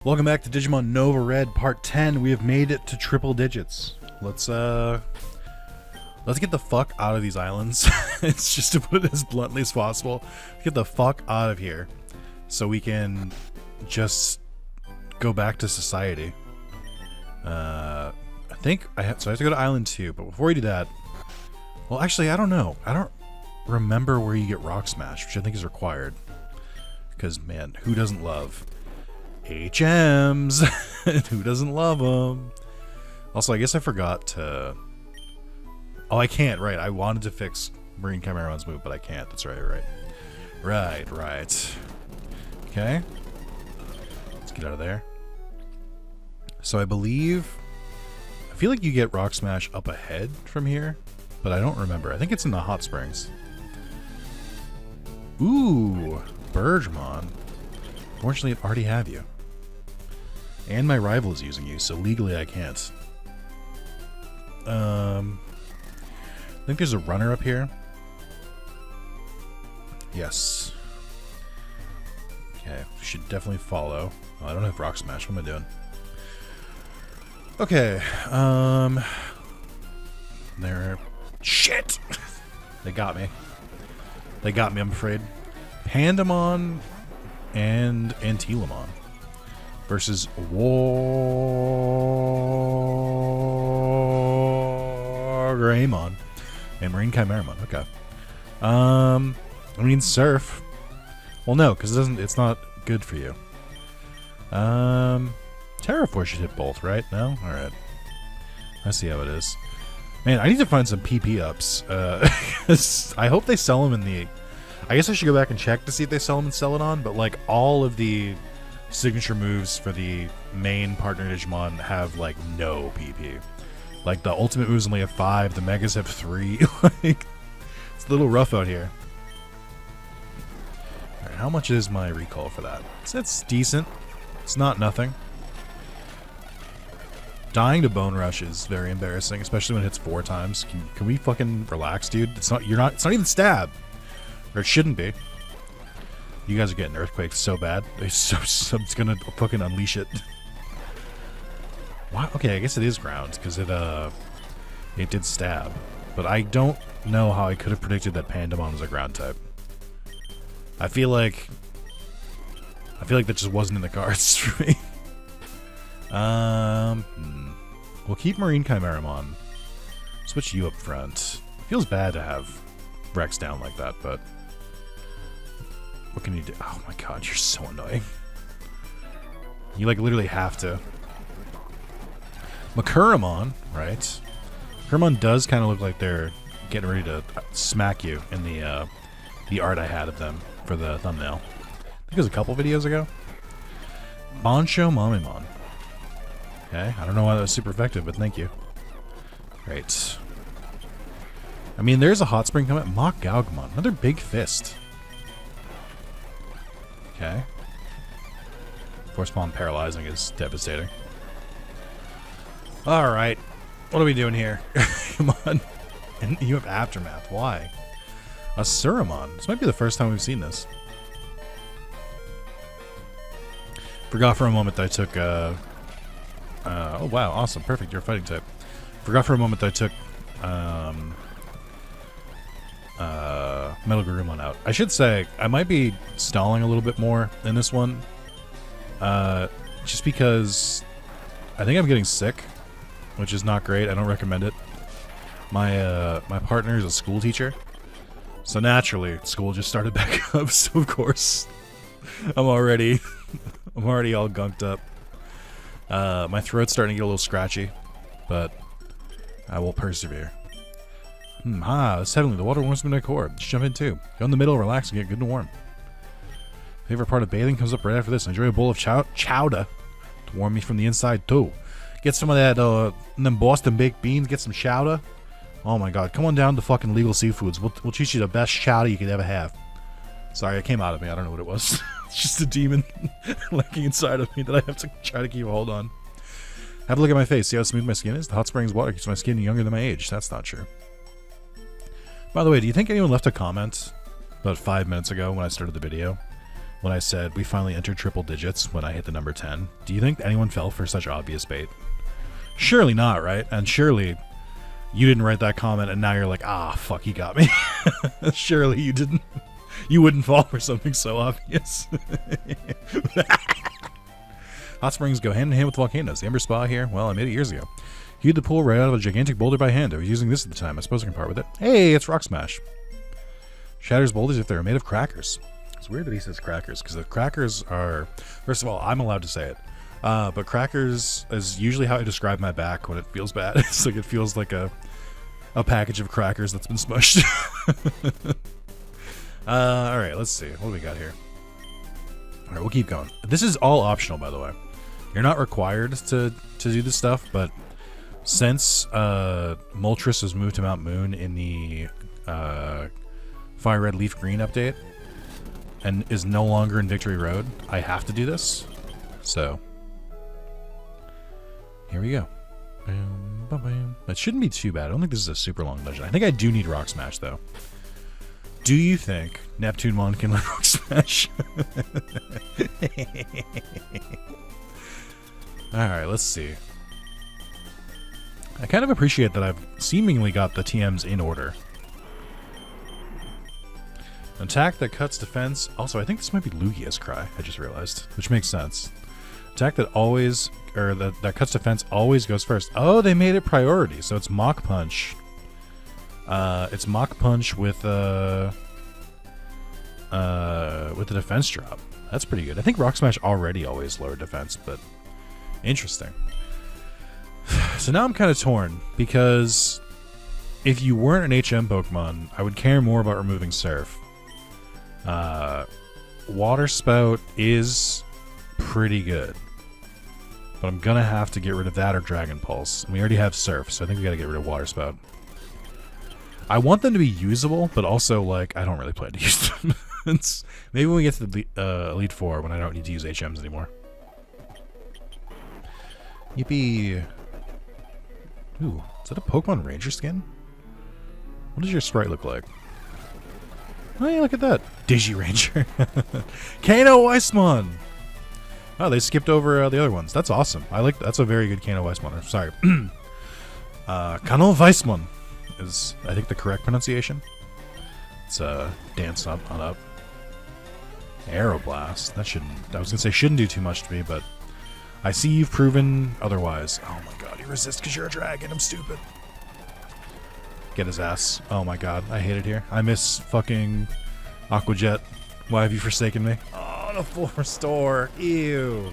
Welcome back to Digimon Nova Red Part 10. We have made it to triple digits. Let's get the fuck out of these islands. It's just to put it as bluntly as possible. Get the fuck out of here so we can just go back to society. I think I have to go to Island 2, but before we do that, well, actually, I don't know. I don't remember where you get Rock Smash, which I think is required. Because, man, who doesn't love HMs? Who doesn't love them? Also, I guess I forgot to... Oh, I can't, right. I wanted to fix Marine Chimeramon's move, but I can't. That's right. Right. Okay. Let's get out of there. So I believe... I feel like you get Rock Smash up ahead from here, but I don't remember. I think it's in the Hot Springs. Ooh, Bergmon. Fortunately, I already have you. And my rival is using you, so legally I can't. I think there's a runner up here. Yes. Okay, should definitely follow. Oh, I don't have Rock Smash. What am I doing? Okay, there. Shit! They got me. I'm afraid. Pandamon and Antilamon versus Wargreymon and Marine Chimeramon. Okay. I mean Surf. Well, no, because it's not good for you. Terraforce should hit both, right? No? Alright. I see how it is. Man, I need to find some PP ups. I hope they sell them in the... I guess I should go back and check to see if they sell them in Celadon, but like all of the signature moves for the main partner Digimon have like no PP. Like the ultimate moves only have 5, the megas have 3. Like, it's a little rough out here. Alright, how much is my recall for that? It's decent. It's not nothing. Dying to Bone Rush is very embarrassing, especially when it hits 4 times. Can we fucking relax, dude? It's not even stab. Or it shouldn't be. You guys are getting earthquakes so bad. It's gonna fucking unleash it. Wow. Okay, I guess it is ground because it did stab, but I don't know how I could have predicted that Pandamon was a ground type. I feel like that just wasn't in the cards for me. We'll keep Marine Chimeramon. Switch you up front. Feels bad to have Rex down like that, but what can you do? Oh my god, you're so annoying. You like literally have to. Makuramon, right? Makuramon does kind of look like they're getting ready to smack you in the art I had of them for the thumbnail. I think it was a couple videos ago. Bonsho Mamimon. Okay, I don't know why that was super effective, but thank you. Great. I mean, there's a hot spring coming. Mock Gaugmon. Another big fist. Okay. Force Palm paralyzing is devastating. Alright. What are we doing here? Come on. And you have Aftermath. Why? A Suramon. This might be the first time we've seen this. Forgot for a moment that I took... oh, wow. Awesome. Perfect. You're a fighting type. Forgot for a moment that I took... Metal Garurumon out. I should say, I might be stalling a little bit more in this one. Just because I think I'm getting sick, which is not great. I don't recommend it. My partner is a school teacher, so naturally school just started back up, so of course I'm already all gunked up. My throat's starting to get a little scratchy, but I will persevere. It's heavenly. The water warms me to my core. Just jump in too. Go in the middle, relax, and get good and warm. Favorite part of bathing comes up right after this. Enjoy a bowl of chowder to warm me from the inside too. Get some of that, them Boston baked beans. Get some chowder. Oh my god, come on down to fucking Legal Seafoods. We'll teach you the best chowder you could ever have. Sorry, it came out of me. I don't know what it was. It's just a demon lurking inside of me that I have to try to keep a hold on. Have a look at my face. See how smooth my skin is? The hot springs water keeps my skin younger than my age. That's not true. By the way, do you think anyone left a comment about 5 minutes ago when I started the video when I said we finally entered triple digits when I hit the number 10. Do you think anyone fell for such obvious bait? Surely not, right? And surely you didn't write that comment and now you're like, ah, fuck, he got me. Surely you didn't. You wouldn't fall for something so obvious. Hot springs go hand in hand with volcanoes. The Ember spa here, well, I made it years ago. Hewed the pool right out of a gigantic boulder by hand. I was using this at the time. I suppose I can part with it. Hey, it's Rock Smash. Shatters boulders if they're made of crackers. It's weird that he says crackers, because the crackers are... First of all, I'm allowed to say it. But crackers is usually how I describe my back when it feels bad. It's like it feels like a package of crackers that's been smushed. Alright, let's see. What do we got here? Alright, we'll keep going. This is all optional, by the way. You're not required to do this stuff, but since Moltres was moved to Mount Moon in the Fire Red Leaf Green update and is no longer in Victory Road, I have to do this. So, here we go. It shouldn't be too bad. I don't think this is a super long dungeon. I think I do need Rock Smash, though. Do you think Neptunemon can learn Rock Smash? Alright, let's see. I kind of appreciate that I've seemingly got the TMs in order. Attack that cuts defense. Also, I think this might be Lugia's cry, I just realized, which makes sense. Attack that always, or that cuts defense always goes first. Oh, they made it priority, so it's Mach Punch. It's Mach Punch with the defense drop. That's pretty good. I think Rock Smash already always lowered defense, but interesting. So now I'm kind of torn, because if you weren't an HM Pokemon, I would care more about removing Surf. Water Spout is pretty good, but I'm gonna have to get rid of that or Dragon Pulse. And we already have Surf, so I think we gotta get rid of Water Spout. I want them to be usable, but also, like, I don't really plan to use them. Maybe when we get to the Elite Four, when I don't need to use HMs anymore. Yippee. Ooh, is that a Pokemon Ranger skin? What does your sprite look like? Oh yeah, look at that. Digiranger. Kano Weissmon! Oh, they skipped over the other ones. That's awesome. That's a very good Kano Weissmon. Sorry. Kano Weissmon is, I think, the correct pronunciation. It's dance on up. Aeroblast. That shouldn't... I was going to say shouldn't do too much to me, but I see you've proven otherwise. Oh my god, you resist because you're a dragon. I'm stupid. Get his ass. Oh my god, I hate it here. I miss fucking Aqua Jet. Why have you forsaken me? Oh, the full restore. Ew.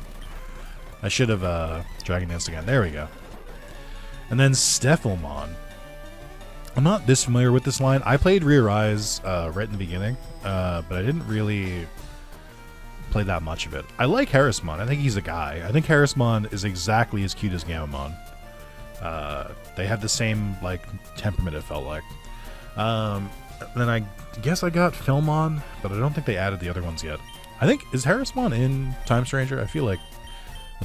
I should have Dragon Danced again. There we go. And then Stefflemon. I'm not this familiar with this line. I played Rear Eyes right in the beginning, but I didn't really play that much of it. I like Harrismon. I think he's a guy. I think Harrismon is exactly as cute as Gamamon. They have the same, like, temperament, it felt like. Then I guess I got Filmon, but I don't think they added the other ones yet. I think, is Harrismon in Time Stranger? I feel like...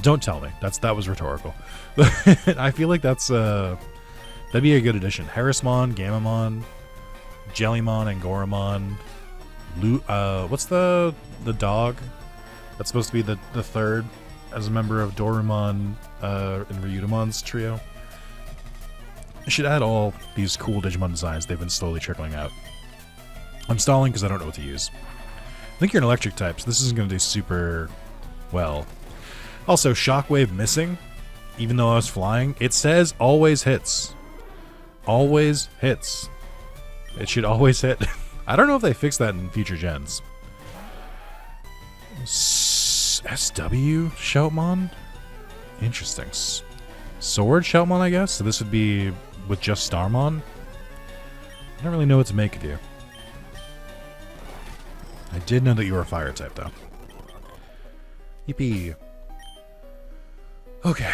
Don't tell me. That was rhetorical. I feel like that's, that'd be a good addition. Harrismon, Gamamon, Jellymon, and Goramon. What's the dog? That's supposed to be the third as a member of Dorumon and Ryudamon's trio. I should add all these cool Digimon designs they've been slowly trickling out. I'm stalling because I don't know what to use. I think you're an electric type, so this isn't going to do super well. Also, Shockwave missing, even though I was flying. It says always hits. Always hits. It should always hit. I don't know if they fixed that in future gens. SW Shoutmon? Interesting. Sword Shoutmon, I guess? So this would be with just Starmon? I don't really know what to make of you. I did know that you were a fire type, though. Yippee. Okay.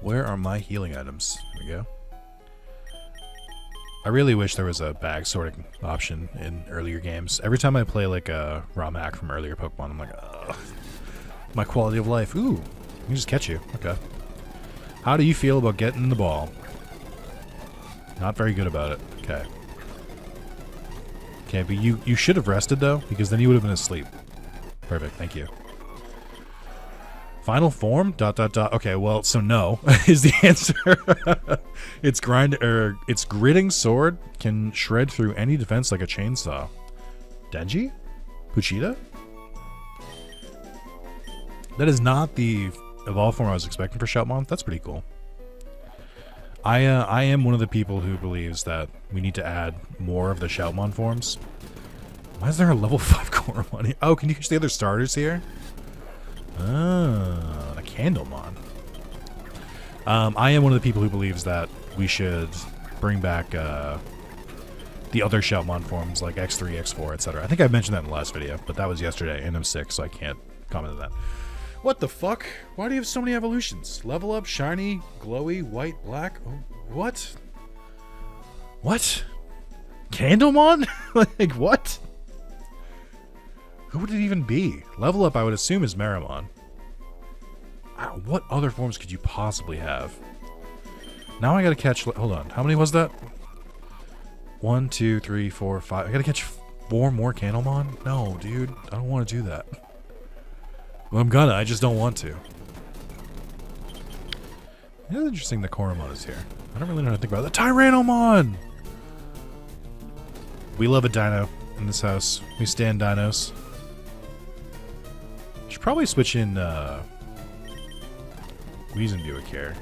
Where are my healing items? Here we go. I really wish there was a bag sorting option in earlier games. Every time I play like a ROM hack from earlier Pokemon, I'm like, ugh. My quality of life. Ooh, let me just catch you. Okay. How do you feel about getting the ball? Not very good about it. Okay. Okay, but you should have rested, though, because then you would have been asleep. Perfect, thank you. Final form? ... Okay, well, so no is the answer. Its gritting sword can shred through any defense like a chainsaw. Denji? Puchita? That is not the evolved form I was expecting for Shoutmon. That's pretty cool. I am one of the people who believes that we need to add more of the Shoutmon forms. Why is there a level 5 Koromon? Oh, can you catch the other starters here? Oh, a Candlemon. I am one of the people who believes that we should bring back the other Shoutmon forms like X3, X4, etc. I think I mentioned that in the last video, but that was yesterday and I'm sick, so I can't comment on that. What the fuck? Why do you have so many evolutions? Level up, shiny, glowy, white, black. Oh, what? What? Candlemon? Like, what? Who would it even be? Level up, I would assume, is Meramon. What other forms could you possibly have? Now I gotta catch... Hold on. How many was that? 1, 2, 3, 4, 5. I gotta catch 4 more Candlemon? No, dude. I don't want to do that. Well, I'm gonna. I just don't want to. It's interesting that Koromon is here. I don't really know how to think about it. The Tyrannomon! We love a dino in this house. We stand dinos. Should probably switch in Weezenbuick here.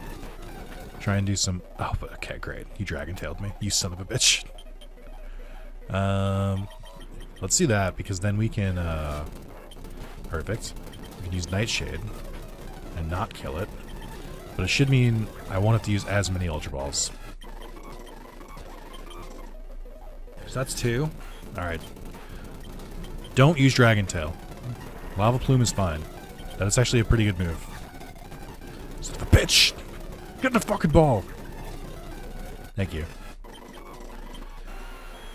Try and do some... Oh, but okay, great. You dragon-tailed me. You son of a bitch. Let's do that, because then we can... Perfect. We can use Nightshade and not kill it. But it should mean I won't have to use as many Ultra Balls. So that's 2. Alright. Don't use Dragon Tail. Lava Plume is fine. That is actually a pretty good move. Son of a bitch! Get in the fucking ball! Thank you.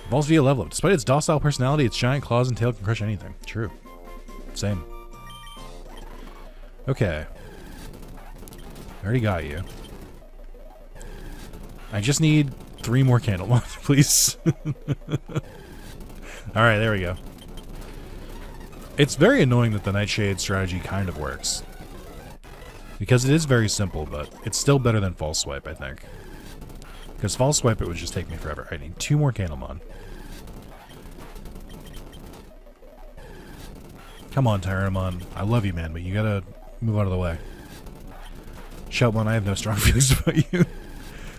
Evolves via level up. Despite its docile personality, its giant claws and tail can crush anything. True. Same. Okay. I already got you. I just need 3 more Candlemon, please. Alright, there we go. It's very annoying that the Nightshade strategy kind of works. Because it is very simple, but it's still better than False Swipe, I think. Because False Swipe, it would just take me forever. I need 2 more Candlemon. Come on, Tyrannomon. I love you, man, but you gotta move out of the way. Shoutmon, I have no strong feelings about you.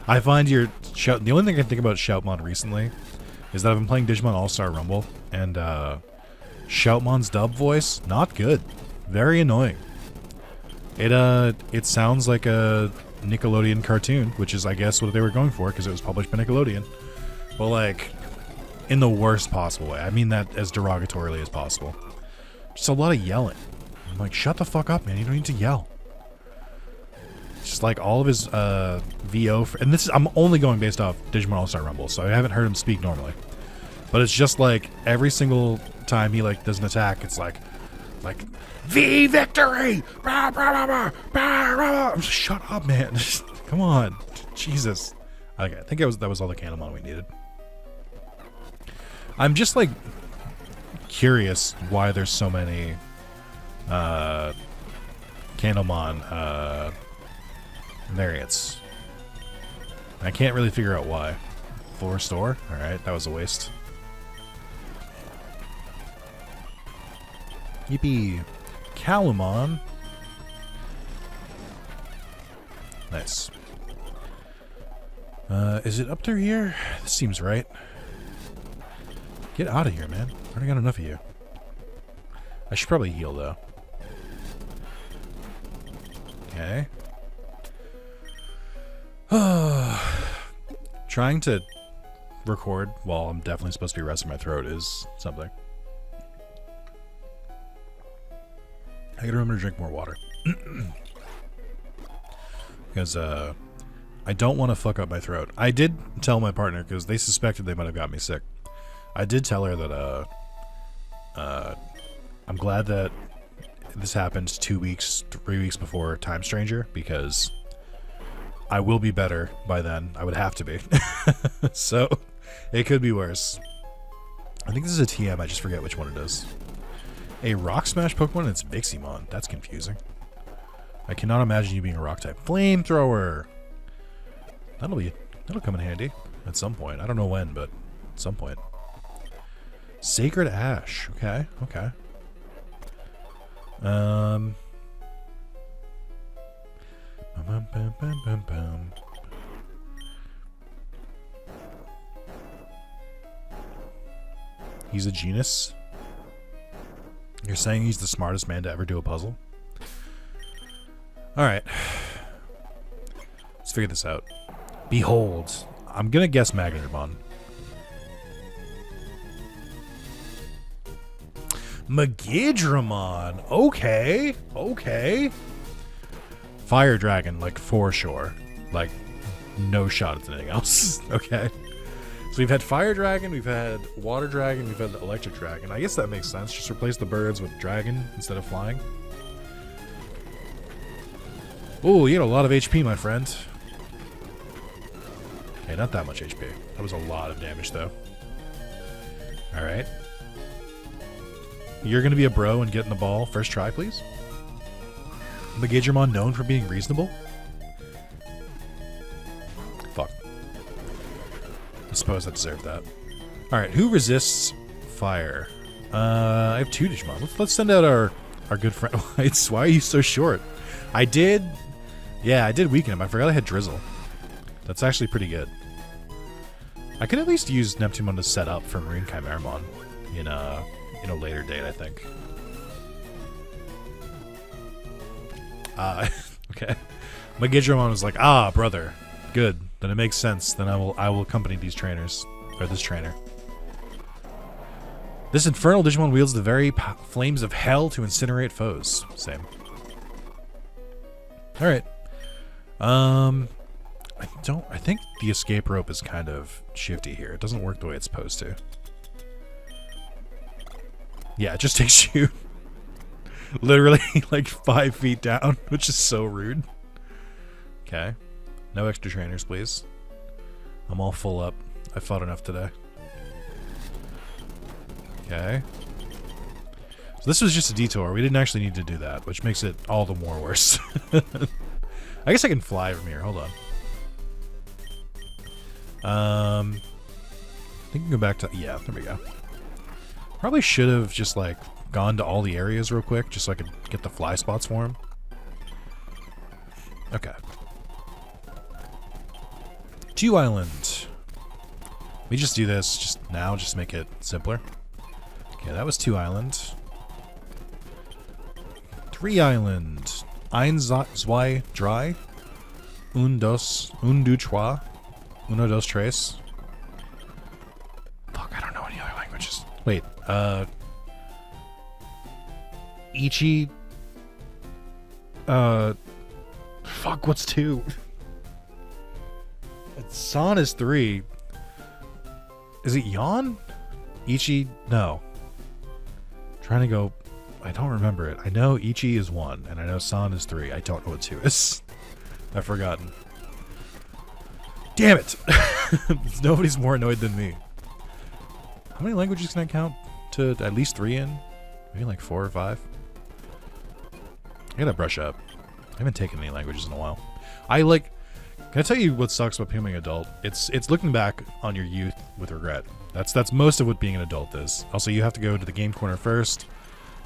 I find your... The only thing I think about Shoutmon recently is that I've been playing Digimon All-Star Rumble, and Shoutmon's dub voice, not good. Very annoying. It sounds like a Nickelodeon cartoon, which is, I guess, what they were going for, because it was published by Nickelodeon. But, like, in the worst possible way. I mean that as derogatorily as possible. Just a lot of yelling. I'm like, shut the fuck up, man. You don't need to yell. Just like all of his VO, and this is, I'm only going based off Digimon All-Star Rumble, so I haven't heard him speak normally. But it's just like every single time he like does an attack, it's like V victory! Bah, bah, bah, bah, bah. Just shut up, man. Come on, Jesus. Okay, I think that was all the Candlemon we needed. I'm just like curious why there's so many Candlemon variants. I can't really figure out why. Floor store? Alright, that was a waste. Yippee. Calumon. Nice. Is it up through here? This seems right. Get out of here, man. I already got enough of you. I should probably heal, though. Okay. Trying to record while I'm definitely supposed to be resting my throat is something. I gotta remember to drink more water. Because, I don't want to fuck up my throat. I did tell my partner, because they suspected they might have got me sick. I did tell her that, I'm glad that this happened 2 weeks, 3 weeks before Time Stranger, because I will be better by then. I would have to be. So, it could be worse. I think this is a TM. I just forget which one it is. A Rock Smash Pokemon? It's Viximon. That's confusing. I cannot imagine you being a Rock type. Flamethrower! That'll come in handy at some point. I don't know when, but at some point. Sacred Ash. Okay, okay. He's a genius. You're saying he's the smartest man to ever do a puzzle? Alright. Let's figure this out. Behold. I'm gonna guess Magnetron. Magidramon. Okay. Okay. Fire Dragon, like, for sure. Like, no shot at anything else. Okay. So we've had Fire Dragon, we've had Water Dragon, we've had Electric Dragon. I guess that makes sense. Just replace the birds with Dragon instead of flying. Oh, you had a lot of HP, my friend. Okay, not that much HP. That was a lot of damage, though. Alright. You're going to be a bro and get in the ball. First try, please. Magidramon known for being reasonable? Fuck. I suppose I deserve that. Alright, who resists fire? I have 2 Digimon. Let's send out our good friend. Why are you so short? I did weaken him. I forgot I had Drizzle. That's actually pretty good. I could at least use Neptunemon to set up for Marine Chimeramon in a later date, I think. Okay. Magidramon was like, ah, brother. Good. Then it makes sense. Then I will accompany these trainers. Or this trainer. This infernal Digimon wields the very flames of hell to incinerate foes. Same. Alright. I think the escape rope is kind of shifty here. It doesn't work the way it's supposed to. Yeah, it just takes you literally like 5 feet down, which is so rude. Okay. No extra trainers, please. I'm all full up. I fought enough today. Okay. So this was just a detour. We didn't actually need to do that, which makes it all the more worse. I guess I can fly from here. Hold on. I think we can go back to... Yeah, there we go. Probably should have just, like, gone to all the areas real quick, just so I could get the fly spots for him. Okay. 2 Island. We just do this just now, just to make it simpler. Okay, that was 2 Island. 3 Island. Ein, zwei, drei. Un, dos, un, du, trois. Uno, dos, tres. Fuck, I don't know any other languages. Wait, Ichi. Fuck, what's 2? San is 3. Is it Yon? Ichi? No. Trying to go. I don't remember it. I know Ichi is 1, and I know San is 3. I don't know what 2 is. I've forgotten. Damn it! Nobody's more annoyed than me. How many languages can I count to at least 3 in? Maybe like 4 or 5? I gotta brush up. I haven't taken any languages in a while. Can I tell you what sucks about becoming an adult? It's looking back on your youth with regret. That's most of what being an adult is. Also, you have to go to the game corner first.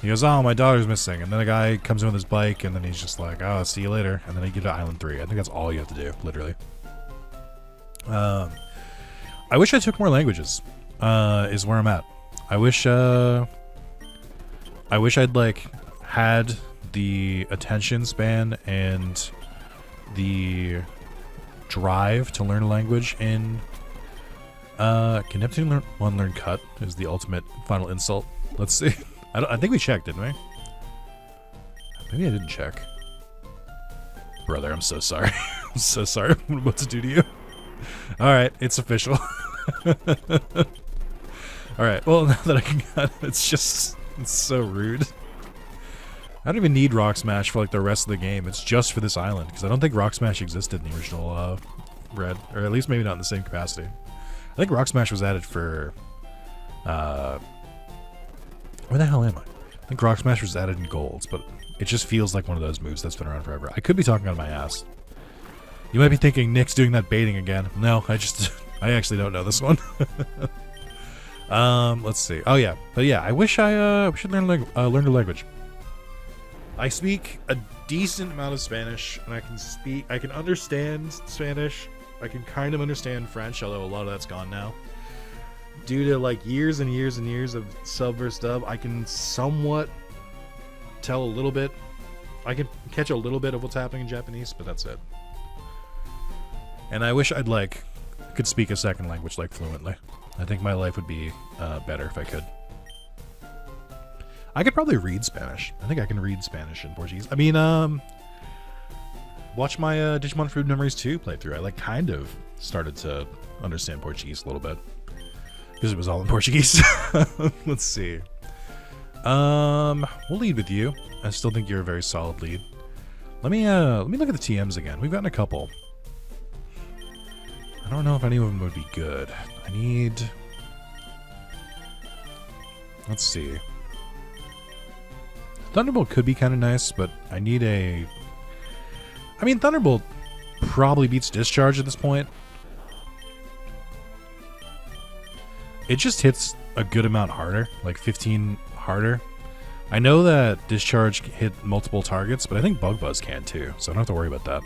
He goes, oh, my daughter's missing. And then a guy comes in with his bike, and then he's just like, oh, see you later. And then you get to Island 3. I think that's all you have to do, literally. I wish I took more languages, is where I'm at. I wish I'd, like, had the attention span and the drive to learn a language in... can Neptune learn cut? Is the ultimate final insult. Let's see. I think we checked, didn't we? Maybe I didn't check. Brother, I'm so sorry. I'm so sorry what I'm about to do to you. Alright, it's official. Alright, well, now that I can cut, it's so rude. I don't even need Rock Smash for, like, the rest of the game. It's just for this island, because I don't think Rock Smash existed in the original Red. Or at least maybe not in the same capacity. I think Rock Smash was added for Where the hell am I? I think Rock Smash was added in golds, but it just feels like one of those moves that's been around forever. I could be talking out of my ass. You might be thinking Nick's doing that baiting again. No, I actually don't know this one. Let's see. Oh yeah, but yeah, I wish I should learn a language. I speak a decent amount of Spanish, and I can understand Spanish. I can kind of understand French, although a lot of that's gone now. Due to like years and years and years of sub versus dub, I can somewhat tell a little bit. I can catch a little bit of what's happening in Japanese, but that's it. And I wish I'd could speak a second language fluently. I think my life would be better if I could. I could probably read Spanish. I think I can read Spanish and Portuguese. I mean, watch my Digimon Food Memories 2 playthrough. I kind of started to understand Portuguese a little bit because it was all in Portuguese. Let's see. We'll lead with you. I still think you're a very solid lead. Let me look at the TMs again. We've gotten a couple. I don't know if any of them would be good. Let's see. Thunderbolt could be kind of nice, but I need a... I mean, Thunderbolt probably beats Discharge at this point. It just hits a good amount harder, like 15 harder. I know that Discharge hit multiple targets, but I think Bug Buzz can too, so I don't have to worry about that.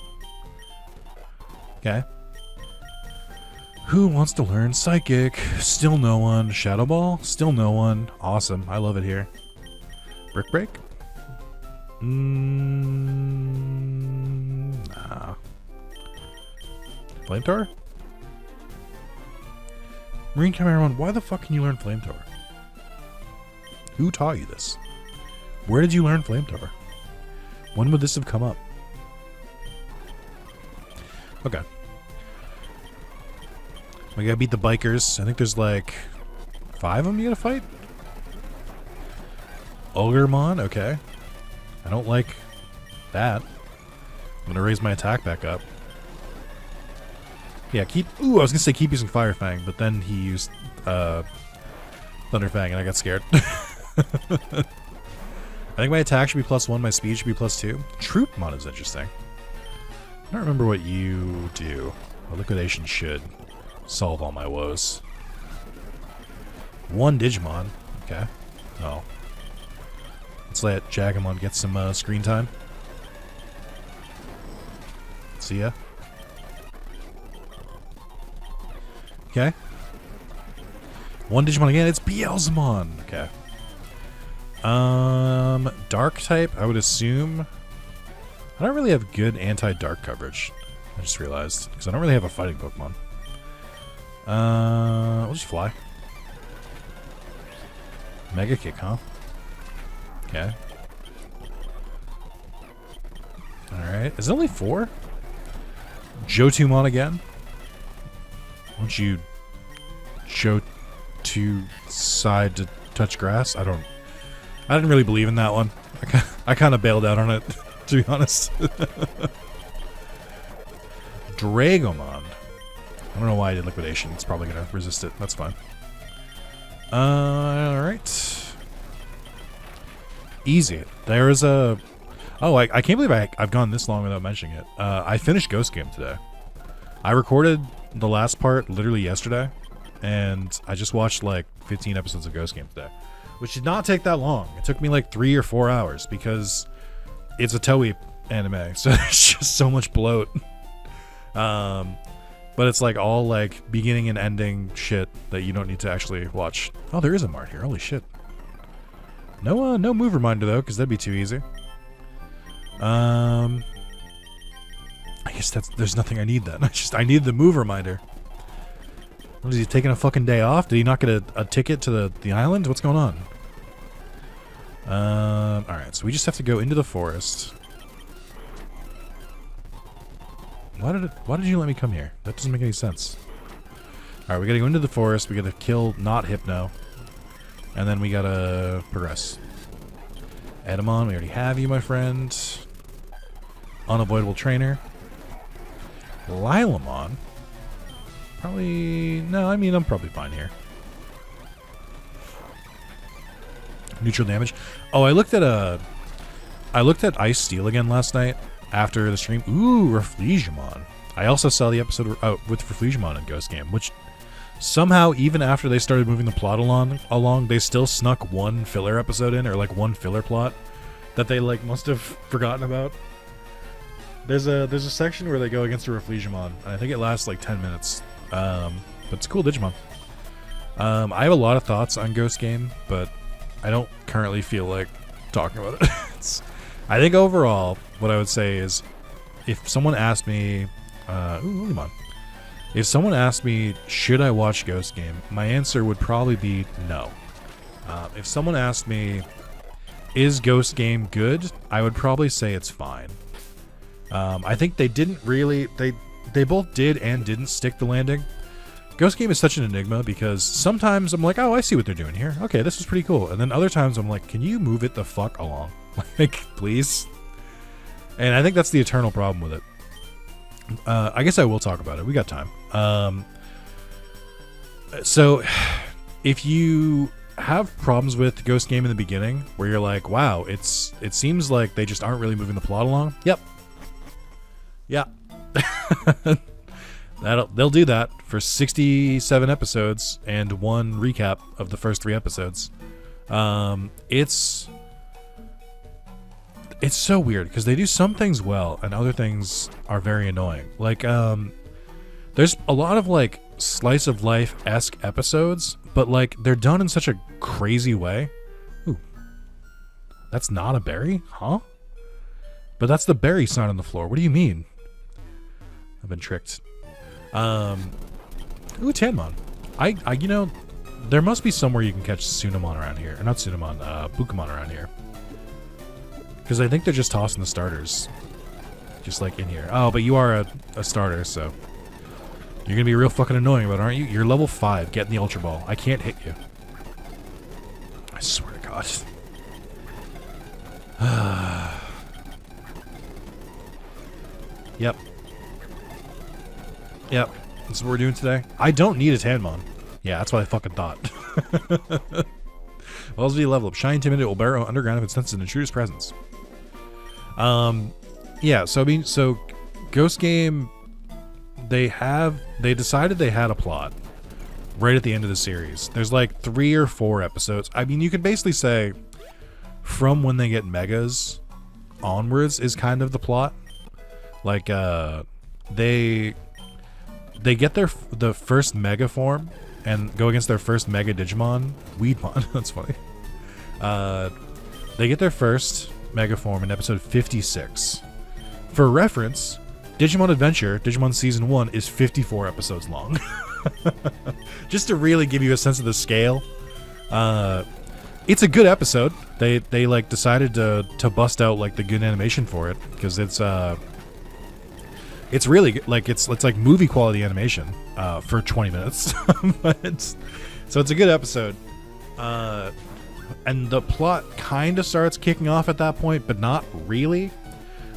Okay. Who wants to learn Psychic? Still no one. Shadow Ball? Still no one. Awesome. I love it here. Brick Break? Nah. Flamethrower? Marine Chimera 1, why the fuck can you learn Flamethrower? Who taught you this? Where did you learn Flamethrower? When would this have come up? Okay. We gotta beat the bikers. I think there's 5 of them you gotta fight? Ogremon, okay. I don't like that. I'm gonna raise my attack back up. Yeah, ooh, I was gonna say keep using Fire Fang, but then he used Thunder Fang and I got scared. I think my attack should be +1, my speed should be +2. Troopmon is interesting. I don't remember what you do. Well, Liquidation should solve all my woes. 1 Digimon. Okay. Oh. Let's let Jagamon get some screen time. See ya. Okay. 1 Digimon again. It's Beelzemon. Okay. Dark type, I would assume. I don't really have good anti-dark coverage. I just realized. Because I don't really have a fighting Pokemon. We'll just fly. Mega Kick, huh? Okay. Alright. Is it only 4? Jotumon again? Won't you Jotu side to touch grass? I didn't really believe in that one. I kind of bailed out on it, to be honest. Dragomon. I don't know why I did Liquidation. It's probably going to resist it. That's fine. Alright. Easy. There is a... Oh, I can't believe I've gone this long without mentioning it. I finished Ghost Game today. I recorded the last part literally yesterday, and I just watched 15 episodes of Ghost Game today, which did not take that long. It took me 3 or 4 hours because it's a Toei anime, so it's just so much bloat. But it's all beginning and ending shit that you don't need to actually watch. Oh, there is a Mart here. Holy shit. No move reminder though, because that'd be too easy. I guess there's nothing I need then. I need the move reminder. What, is he taking a fucking day off? Did he not get a ticket to the island? What's going on? Alright, so we just have to go into the forest. Why did you let me come here? That doesn't make any sense. Alright, we gotta go into the forest, we gotta kill not Hypno. And then we gotta progress. Edamon, we already have you, my friend. Unavoidable Trainer. Lilamon. Probably... No, I mean, I'm probably fine here. neutral damage. Oh, I looked at Ice Steel again last night after the stream. Ooh, Reflegiamon. I also saw the episode with Reflegiamon in Ghost Game, which somehow, even after they started moving the plot along, they still snuck one filler episode in, or like one filler plot that they like must have forgotten about. There's a section where they go against a Reflegiamon, and I think it lasts like 10 minutes. But it's a cool Digimon. I have a lot of thoughts on Ghost Game, but I don't currently feel like talking about it. I think overall, what I would say is, if someone asked me, if someone asked me, should I watch Ghost Game, my answer would probably be no. If someone asked me, is Ghost Game good, I would probably say it's fine. I think they didn't really, they both did and didn't stick the landing. Ghost Game is such an enigma because sometimes I'm like, oh, I see what they're doing here. Okay, this is pretty cool. And then other times I'm like, can you move it the fuck along? Like, please? And I think that's the eternal problem with it. I guess I will talk about it. We got time. So, if you have problems with Ghost Game in the beginning, where you're like, wow, it seems like they just aren't really moving the plot along. Yep. Yeah. They'll do that for 67 episodes and one recap of the first 3 episodes. It's so weird because they do some things well and other things are very annoying. Like, there's a lot of like slice of life-esque episodes, but like they're done in such a crazy way. Ooh, that's not a berry, huh? But that's the berry sign on the floor. What do you mean? I've been tricked. Ooh, Tanmon. I you know, there must be somewhere you can catch Sunamon around here. Or not Sunamon, Bukamon around here. Because I think they're just tossing the starters. Just like in here. Oh, but you are a starter, so you're gonna be real fucking annoying about it, aren't you? You're level 5, getting the Ultra Ball. I can't hit you. I swear to God. Yep. Yep. This is what we're doing today. I don't need a Tanmon. Yeah, that's what I fucking thought. Well, as we level up, Shy Intimidate will burrow underground if it senses an intruder's presence. Yeah, so I mean, so Ghost Game, they decided they had a plot right at the end of the series. There's like 3 or 4 episodes. I mean, you could basically say from when they get megas onwards is kind of the plot. Like, they get the first mega form and go against their first mega Digimon, Weedmon. That's funny. They get their first mega form in episode 56. For reference, Digimon Adventure, Digimon Season 1, is 54 episodes long. Just to really give you a sense of the scale. It's a good episode. They like decided to bust out like the good animation for it because it's really good. Like it's like movie quality animation for 20 minutes. So it's a good episode. And the plot kind of starts kicking off at that point, but not really.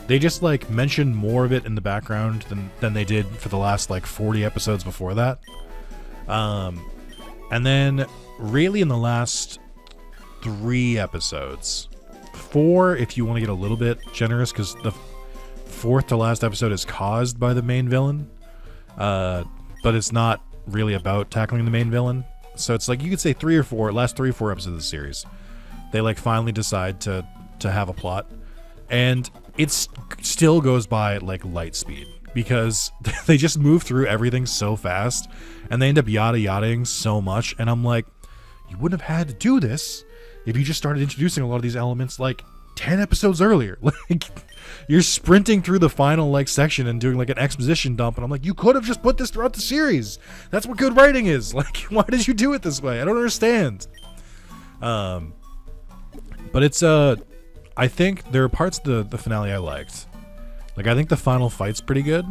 They just like mentioned more of it in the background than they did for the last like 40 episodes before that. And then really in the last 3 episodes, 4 if you want to get a little bit generous, because the 4th to last episode is caused by the main villain, but it's not really about tackling the main villain. So it's like you could say 3 or 4 last 3 or 4 episodes of the series, they like finally decide to have a plot, and it still goes by at like light speed because they just move through everything so fast and they end up yada-yadaing so much. And I'm like, you wouldn't have had to do this if you just started introducing a lot of these elements like 10 episodes earlier. Like, you're sprinting through the final like section and doing like an exposition dump, and I'm like, you could have just put this throughout the series. That's what good writing is. Like, why did you do it this way? I don't understand. But it's I think there are parts of the finale I liked. Like, I think the final fight's pretty good.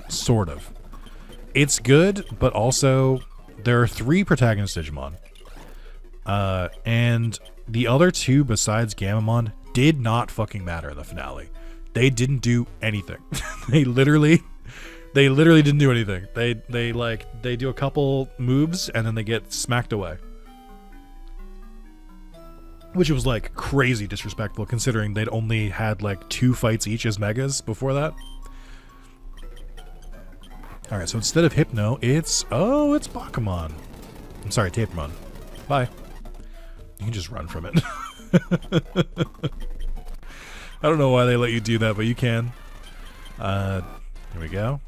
Sort of. It's good, but also there are 3 protagonist Digimon. And the other 2 besides Gamamon did not fucking matter in the finale. They didn't do anything. They literally didn't do anything. They do a couple moves and then they get smacked away. which was like crazy disrespectful considering they'd only had like 2 fights each as megas before that. Alright, so instead of Hypno, it's Pokemon. I'm sorry, Tapemon. Bye. You can just run from it. I don't know why they let you do that, but you can. Here we go.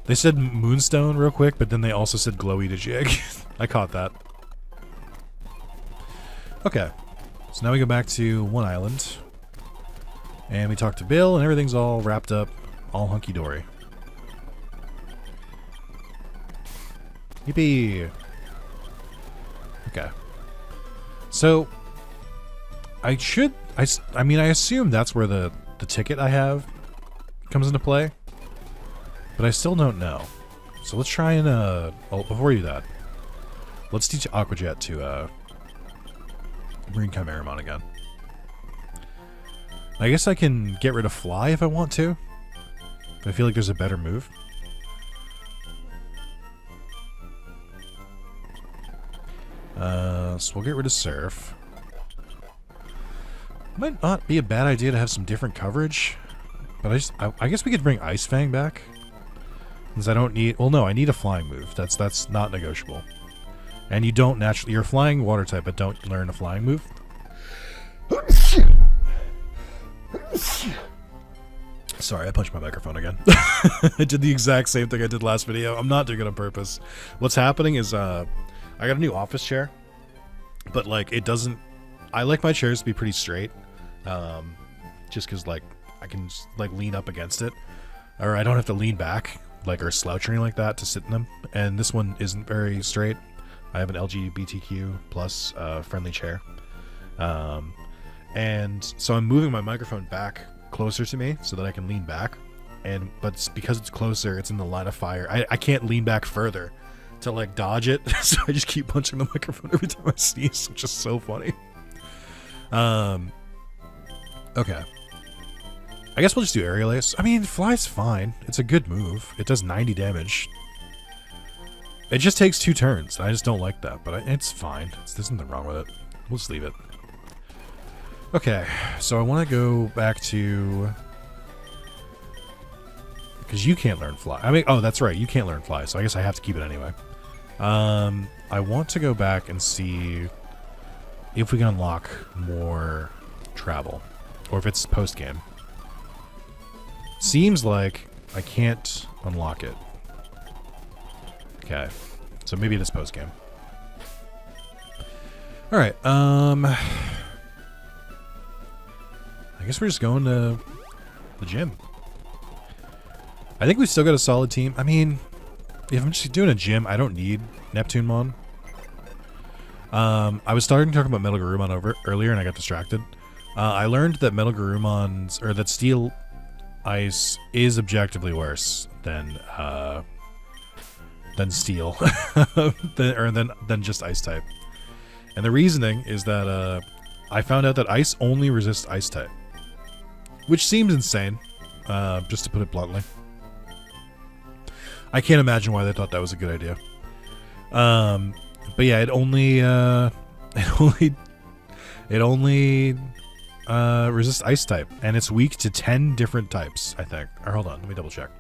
They said Moonstone real quick, but then they also said Glowy to Jig. I caught that. Okay. So now we go back to one island. And we talk to Bill, and everything's all wrapped up, all hunky-dory. Yippee! Okay. So, I assume that's where the ticket I have comes into play. But I still don't know. So let's try and, before we do that, let's teach Aquajet to, Green Chimeramon again. I guess I can get rid of Fly if I want to. But I feel like there's a better move. So we'll get rid of Surf. Might not be a bad idea to have some different coverage. But I guess we could bring Ice Fang back. Since I don't need... Well, no, I need a flying move. That's not negotiable. And you don't naturally... You're a flying water type, but don't learn a flying move. Sorry, I punched my microphone again. I did the exact same thing I did last video. I'm not doing it on purpose. What's happening is I got a new office chair. But, like, it doesn't... I like my chairs to be pretty straight. Just because, like, I can, like, lean up against it. Or I don't have to lean back, like, or slouch or anything like that to sit in them. And this one isn't very straight. I have an LGBTQ plus friendly chair. And so I'm moving my microphone back closer to me so that I can lean back. But because it's closer, it's in the line of fire. I can't lean back further to, like, dodge it. So I just keep punching the microphone every time I sneeze, which is so funny. Okay. I guess we'll just do Aerial Ace. I mean, Fly's fine. It's a good move. It does 90 damage. It just takes 2 turns. I just don't like that, but it's fine. There's nothing wrong with it. We'll just leave it. Okay, so I want to go back to... Because you can't learn Fly. I mean, oh, that's right. You can't learn Fly, so I guess I have to keep it anyway. I want to go back and see if we can unlock more travel. Or if it's post-game. Seems like I can't unlock it. Okay. So maybe it is post-game. Alright, I guess we're just going to the gym. I think we've still got a solid team. I mean, if I'm just doing a gym, I don't need Neptunemon. I was starting to talk about Metal Garurumon earlier and I got distracted. I learned that Metal Garurumon's, or that Steel Ice is objectively worse than Steel, than just Ice type. And the reasoning is that I found out that Ice only resists Ice type, which seems insane, just to put it bluntly. I can't imagine why they thought that was a good idea. But yeah, it only resists Ice type, and it's weak to 10 different types, I think. Or hold on, let me double check.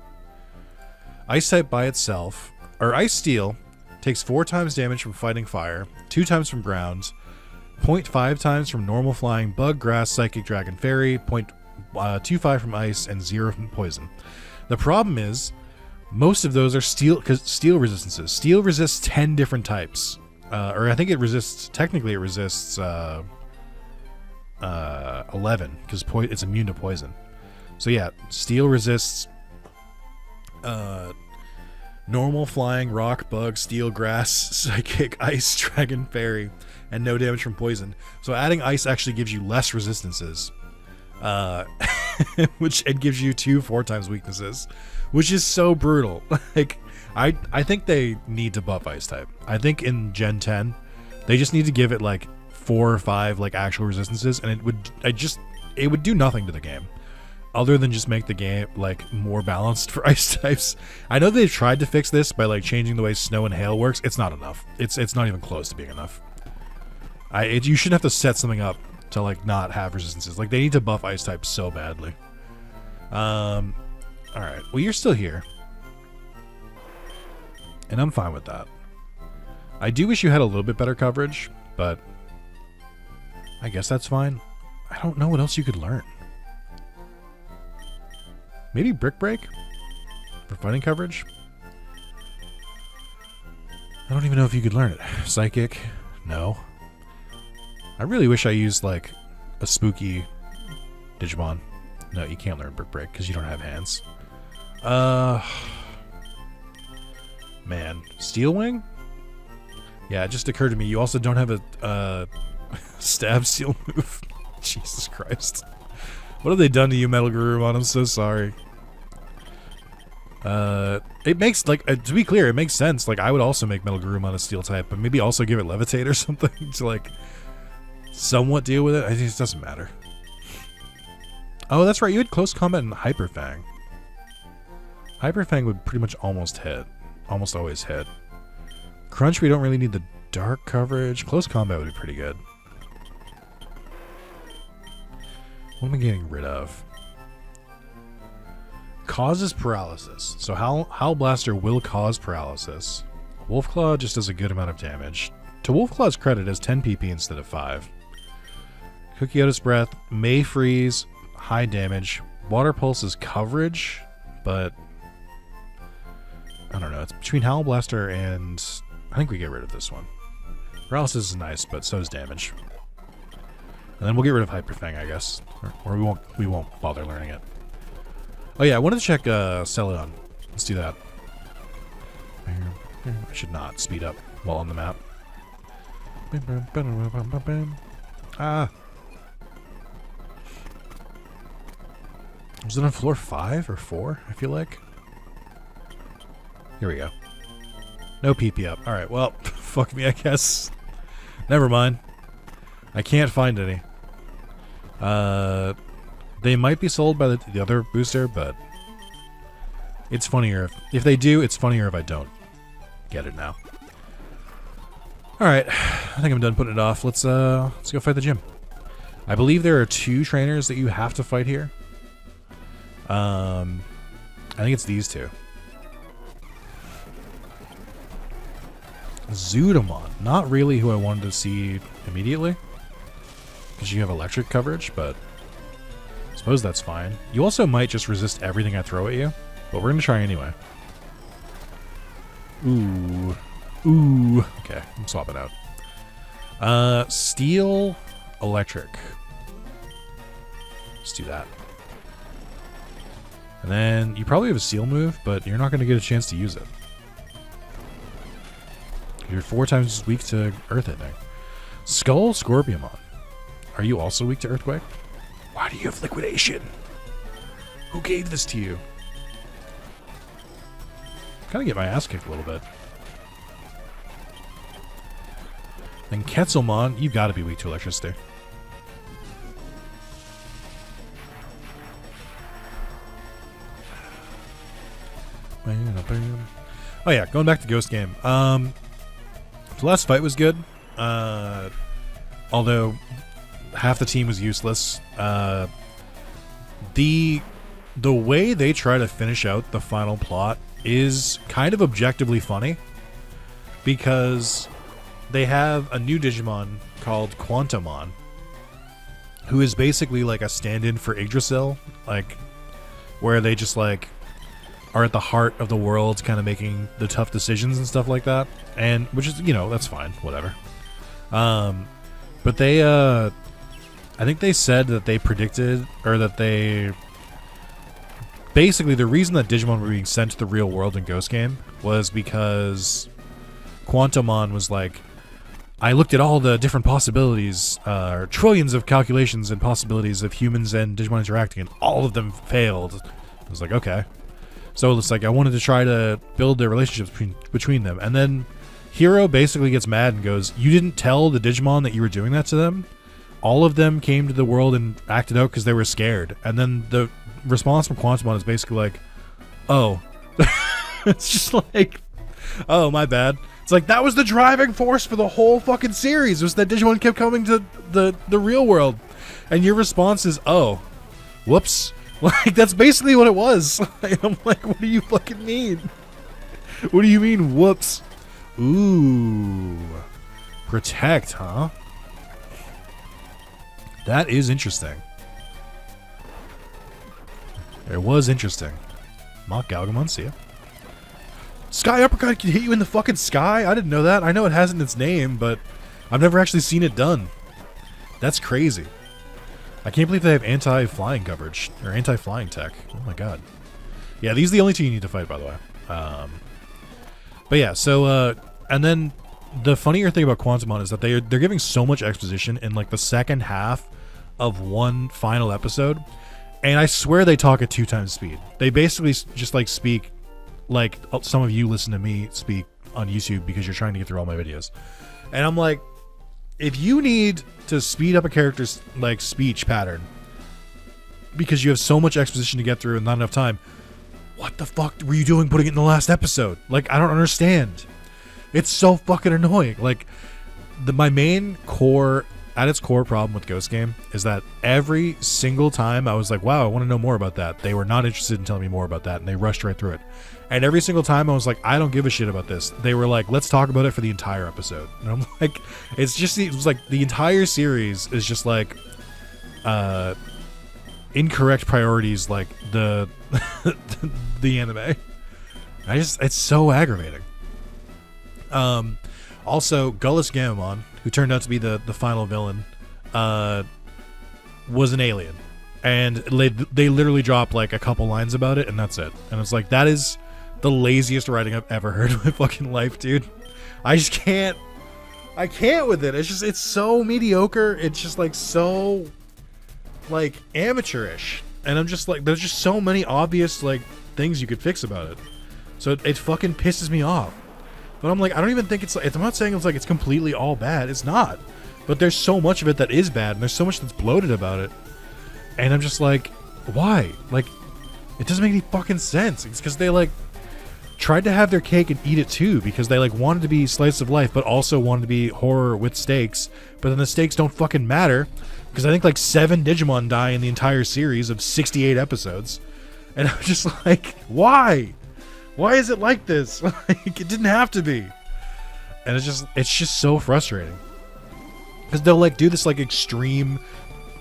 Ice type by itself, or Ice Steel, takes 4 times damage from fighting fire, 2 times from ground, 0.5 times from normal flying, bug, grass, psychic, dragon, fairy, 0.25 from ice, and 0 from poison. The problem is, most of those are steel resistances. Steel resists 10 different types. Or I think it resists 11, because it's immune to poison. So yeah, Steel resists normal, flying, rock, bug, steel, grass, psychic, ice, dragon, fairy, and no damage from poison. So adding ice actually gives you less resistances, which it gives you 4 times weaknesses, which is so brutal. Like, I think they need to buff Ice type. I think in Gen 10, they just need to give it like 4 or 5 like actual resistances, and it would do nothing to the game, other than just make the game like more balanced for Ice types. I know they've tried to fix this by like changing the way snow and hail works. It's not enough. It's not even close to being enough. You shouldn't have to set something up to like not have resistances. Like they need to buff ice type so badly. All right. Well, you're still here, and I'm fine with that. I do wish you had a little bit better coverage, but I guess that's fine. I don't know what else you could learn. Maybe Brick Break for fighting coverage. I don't even know if you could learn it. Psychic, no. I really wish I used like a spooky Digimon. No, you can't learn Brick Break because you don't have hands. Man, Steel Wing? Yeah, it just occurred to me you also don't have a stab steel move. Jesus Christ. What have they done to you, Metal Garurumon? I'm so sorry. It makes, like, to be clear, it makes sense. Like, I would also make Metal Garurumon a steel type, but maybe also give it Levitate or something to, like, somewhat deal with it. I think it doesn't matter. Oh, that's right. You had Close Combat and Hyper Fang. Hyper Fang would pretty much almost hit. Almost always hit. Crunch, we don't really need the dark coverage. Close Combat would be pretty good. What am I getting rid of? Causes paralysis. So Howl Blaster will cause paralysis. Wolf Claw just does a good amount of damage. To Wolf Claw's credit, it has 10 PP instead of 5. Cookie Otis Breath may freeze, high damage. Water Pulse is coverage, but I don't know. It's between Howl Blaster and I think we get rid of this one. Paralysis is nice, but so is damage. And then we'll get rid of Hyper Fang, I guess, or we won't bother learning it. Oh yeah, I wanted to check Celadon. Let's do that. I should not speed up while on the map. Ah. Was it on floor 5 or 4? I feel like. Here we go. No PP up. All right. Well, fuck me, I guess. Never mind. I can't find any. They might be sold by the other booster, but it's funnier if they do. It's funnier if I don't get it now. All right, I think I'm done putting it off. Let's go fight the gym. I believe there are 2 trainers that you have to fight here. I think it's these 2. Zudamon, not really who I wanted to see immediately, because you have electric coverage, but I suppose that's fine. You also might just resist everything I throw at you, but we're gonna try anyway. Ooh. Ooh. Okay, I'm swapping out. Steel, electric. Let's do that. And then you probably have a steel move, but you're not gonna get a chance to use it. You're 4 times weak to Earth, I think. Skull Scorpiomon. Are you also weak to Earthquake? Why do you have Liquidation? Who gave this to you? Kind of get my ass kicked a little bit. Then Quetzalmon, you've got to be weak to electricity. Oh yeah, going back to Ghost Game. The last fight was good. Although half the team was useless. The way they try to finish out the final plot is kind of objectively funny, because they have a new Digimon called Quantumon, who is basically like a stand-in for Yggdrasil, like where they just like are at the heart of the world, kind of making the tough decisions and stuff like that, and which is, you know, that's fine, whatever. But they I think they said that they predicted, or that they basically, the reason that Digimon were being sent to the real world in Ghost Game was because Quantumon was like, I looked at all the different possibilities, or trillions of calculations and possibilities of humans and Digimon interacting, and all of them failed. I was like, okay. So it's like, I wanted to try to build their relationships between them. And then Hero basically gets mad and goes, you didn't tell the Digimon that you were doing that to them? All of them came to the world and acted out because they were scared. And then the response from Quantumon is basically like, oh. It's just like, Oh, my bad. It's like, that was the driving force for the whole fucking series, was that Digimon kept coming to the real world. And your response is, oh, whoops. Like, that's basically what it was. I'm like, what do you fucking mean? What do you mean, whoops? Ooh. Protect, huh? That is interesting. It was interesting. Mock Galgamon, see ya. Sky Uppercut can hit you in the fucking sky? I didn't know that. I know it has it in its name, but I've never actually seen it done. That's crazy. I can't believe they have anti-flying coverage, or anti-flying tech. Oh my god. Yeah, these are the only two you need to fight, by the way. But yeah, so, and then the funnier thing about Quantumon is that they're giving so much exposition in, like, the second half of one final episode, and I swear they talk at 2 times speed. They basically just, like, speak like some of you listen to me speak on YouTube because you're trying to get through all my videos. And I'm like, if you need to speed up a character's like speech pattern because you have so much exposition to get through and not enough time, what the fuck were you doing putting it in the last episode? Like, I don't understand. It's so fucking annoying. Like, my main core, at its core problem with Ghost Game is that every single time I was like, wow, I want to know more about that, they were not interested in telling me more about that, and they rushed right through it. And every single time I was like, I don't give a shit about this, they were like, let's talk about it for the entire episode. And I'm like, it was like the entire series is just like incorrect priorities, like the the anime. It's so aggravating. Also, Gullus Gamamon, who turned out to be the final villain, was an alien. And they literally drop like a couple lines about it, and that's it. And it's like, that is the laziest writing I've ever heard in my fucking life, dude. I just can't. I can't with it. It's so mediocre. It's just like so like amateurish. And I'm just like, there's just so many obvious like things you could fix about it. So it fucking pisses me off. But I'm like, I don't even think it's like, I'm not saying it's like it's completely all bad. It's not. But there's so much of it that is bad, and there's so much that's bloated about it. And I'm just like, why? Like, it doesn't make any fucking sense. It's because they like tried to have their cake and eat it too, because they like wanted to be slice of life but also wanted to be horror with stakes, but then the stakes don't fucking matter because I think like 7 Digimon die in the entire series of 68 episodes, and I'm just like, why is it like this? Like, it didn't have to be. And it's just so frustrating because they'll like do this like extreme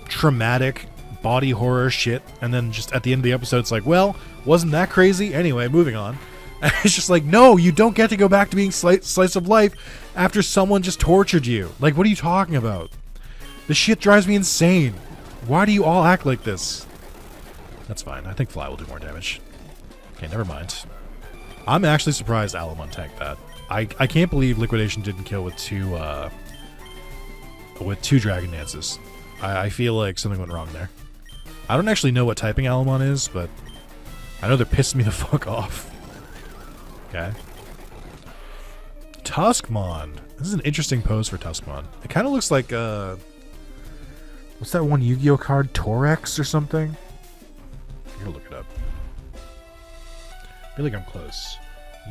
traumatic body horror shit, and then just at the end of the episode it's like, well, wasn't that crazy? Anyway, moving on. And it's just like, no, you don't get to go back to being slice of life after someone just tortured you. Like, what are you talking about? This shit drives me insane. Why do you all act like this? That's fine. I think Fly will do more damage. Okay, never mind. I'm actually surprised Alamon tanked that. I can't believe Liquidation didn't kill with two Dragon Dances. I feel like something went wrong there. I don't actually know what typing Alamon is, but I know they're pissing me the fuck off. Okay. Tuskmon. This is an interesting pose for Tuskmon. It kind of looks like, what's that one Yu-Gi-Oh card? Torex or something? I'm gonna look it up. I feel like I'm close.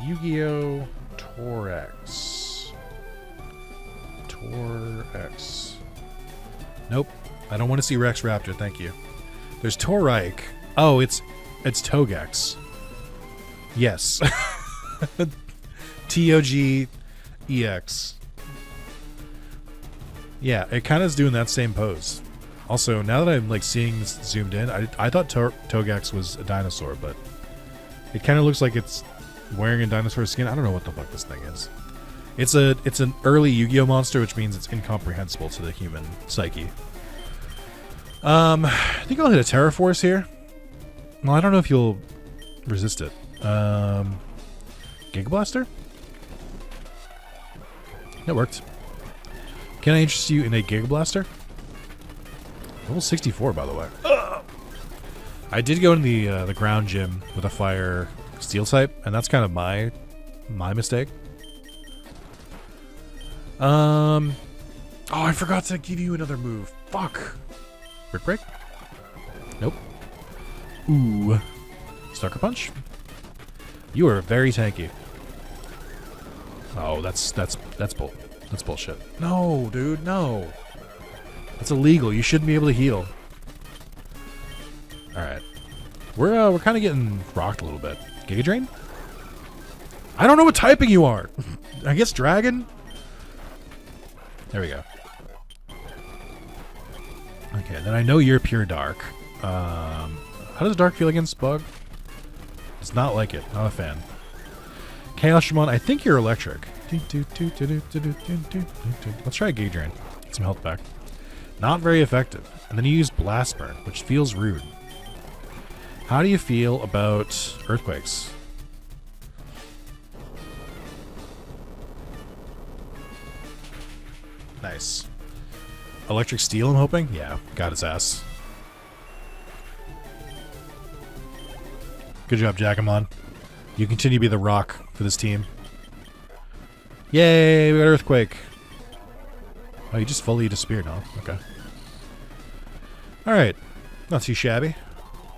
Yu-Gi-Oh Torex. Torex. Nope. I don't want to see Rex Raptor, thank you. There's Torike. Oh, it's Togex. Yes. T-O-G-E-X. Yeah, it kind of is doing that same pose. Also, now that I'm like seeing this zoomed in, I thought Togex was a dinosaur, but it kind of looks like it's wearing a dinosaur skin. I don't know what the fuck this thing is. It's an early Yu-Gi-Oh monster, which means it's incomprehensible to the human psyche. I think I'll hit a Terra Force here. Well, I don't know if you'll resist it. Giga Blaster? That worked. Can I interest you in a Giga Blaster? Level 64, by the way. I did go in the ground gym with a fire steel type, and that's kind of my mistake. Oh, I forgot to give you another move. Fuck. Brick Break? Nope. Ooh. Sucker Punch? You are very tanky. Oh, that's bullshit. No, dude, no. That's illegal. You shouldn't be able to heal. All right, we're kind of getting rocked a little bit. Giga Drain? I don't know what typing you are. I guess Dragon. There we go. Okay, then I know you're pure Dark. How does Dark feel against Bug? It's not like it. Not a fan. Chaos Shimon, I think you're Electric. Let's try Giga Drain. Get some health back. Not very effective. And then you use Blast Burn, which feels rude. How do you feel about Earthquakes? Nice. Electric Steel, I'm hoping? Yeah, got his ass. Good job, Jackamon. You continue to be the rock for this team. Yay, we got Earthquake. Oh, you just fully disappeared, huh? Okay. Alright. Not too shabby.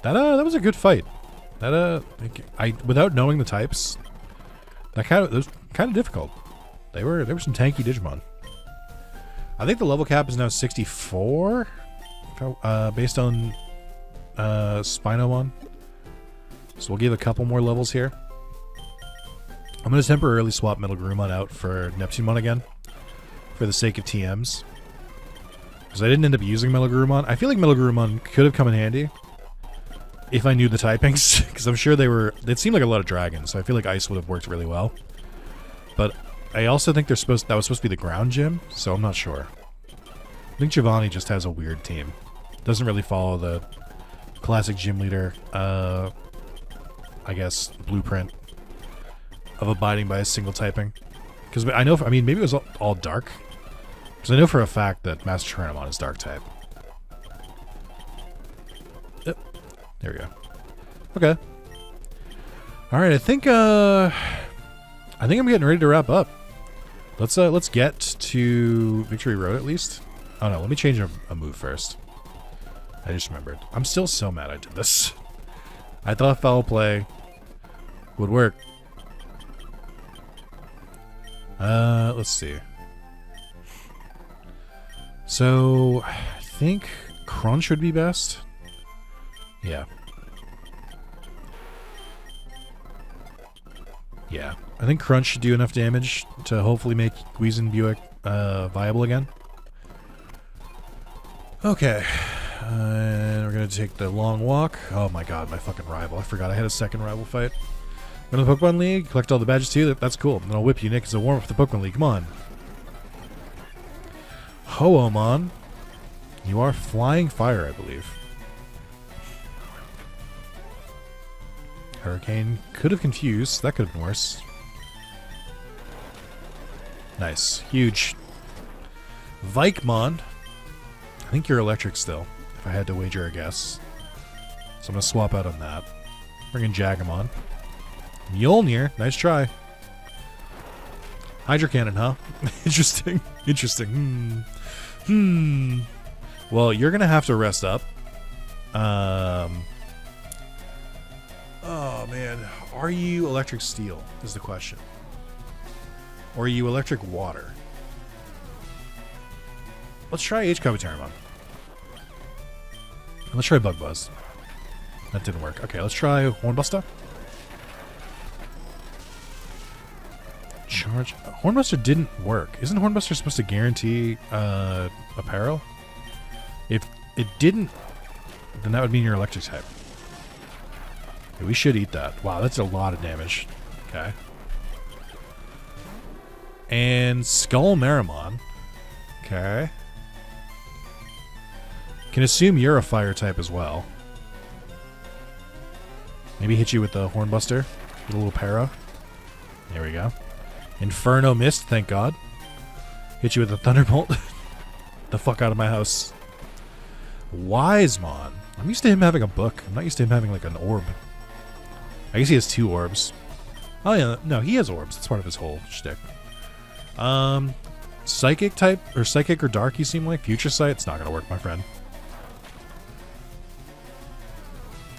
That was a good fight. Without knowing the types, that was kind of difficult. There were some tanky Digimon. I think the level cap is now 64, based on Spinomon. So we'll give a couple more levels here. I'm going to temporarily swap Metal Garurumon out for Neptunemon again, for the sake of TMs. Because I didn't end up using Metal Garurumon. I feel like Metal Garurumon could have come in handy if I knew the typings, because I'm sure they seemed like a lot of dragons, so I feel like Ice would have worked really well. But I also think that was supposed to be the ground gym, so I'm not sure. I think Giovanni just has a weird team. Doesn't really follow the classic gym leader, I guess, blueprint of abiding by a single typing. Because I know, maybe it was all dark. Because I know for a fact that Master Tyrannomon is dark type. Yep. There we go. Okay. Alright, I think I'm getting ready to wrap up. Let's get to Victory Road at least. Oh no, let me change a move first. I just remembered. I'm still so mad I did this. I thought foul play would work. Let's see. So, I think Crunch would be best. Yeah. Yeah. I think Crunch should do enough damage to hopefully make Weezin Buick viable again. Okay. And we're going to take the long walk. Oh my god, my fucking rival. I forgot I had a second rival fight. Go to the Pokemon League, collect all the badges too. That's cool. Then I'll whip you, Nick, as a warm-up for the Pokemon League. Come on. Ho-Omon. You are Flying Fire, I believe. Hurricane could have confused. That could have been worse. Nice. Huge. Vikemon. I think you're Electric still, if I had to wager a guess. So I'm going to swap out on that. Bring in Jagamon. Mjolnir. Nice try. Hydro Cannon, huh? Interesting. Interesting. Well, you're going to have to rest up. Oh, man. Are you Electric Steel is the question. Or are you Electric Water? Let's try H-Kabuterimon. Let's try Bug Buzz. That didn't work. Okay, let's try Hornbuster. Charge. Hornbuster didn't work. Isn't Hornbuster supposed to guarantee apparel? If it didn't, then that would mean you're Electric type. Okay, we should eat that. Wow, that's a lot of damage. Okay. And Skull Marimon. Okay. Can assume you're a fire type as well. Maybe hit you with the Hornbuster. Get a little para. There we go. Inferno Mist, thank God. Hit you with a Thunderbolt. The fuck out of my house. Wisemon. I'm used to him having a book. I'm not used to him having like an orb. I guess he has 2 orbs. Oh yeah, no, he has orbs. It's part of his whole shtick. Psychic type, or Psychic or Dark you seem like. Future Sight, it's not gonna work, my friend.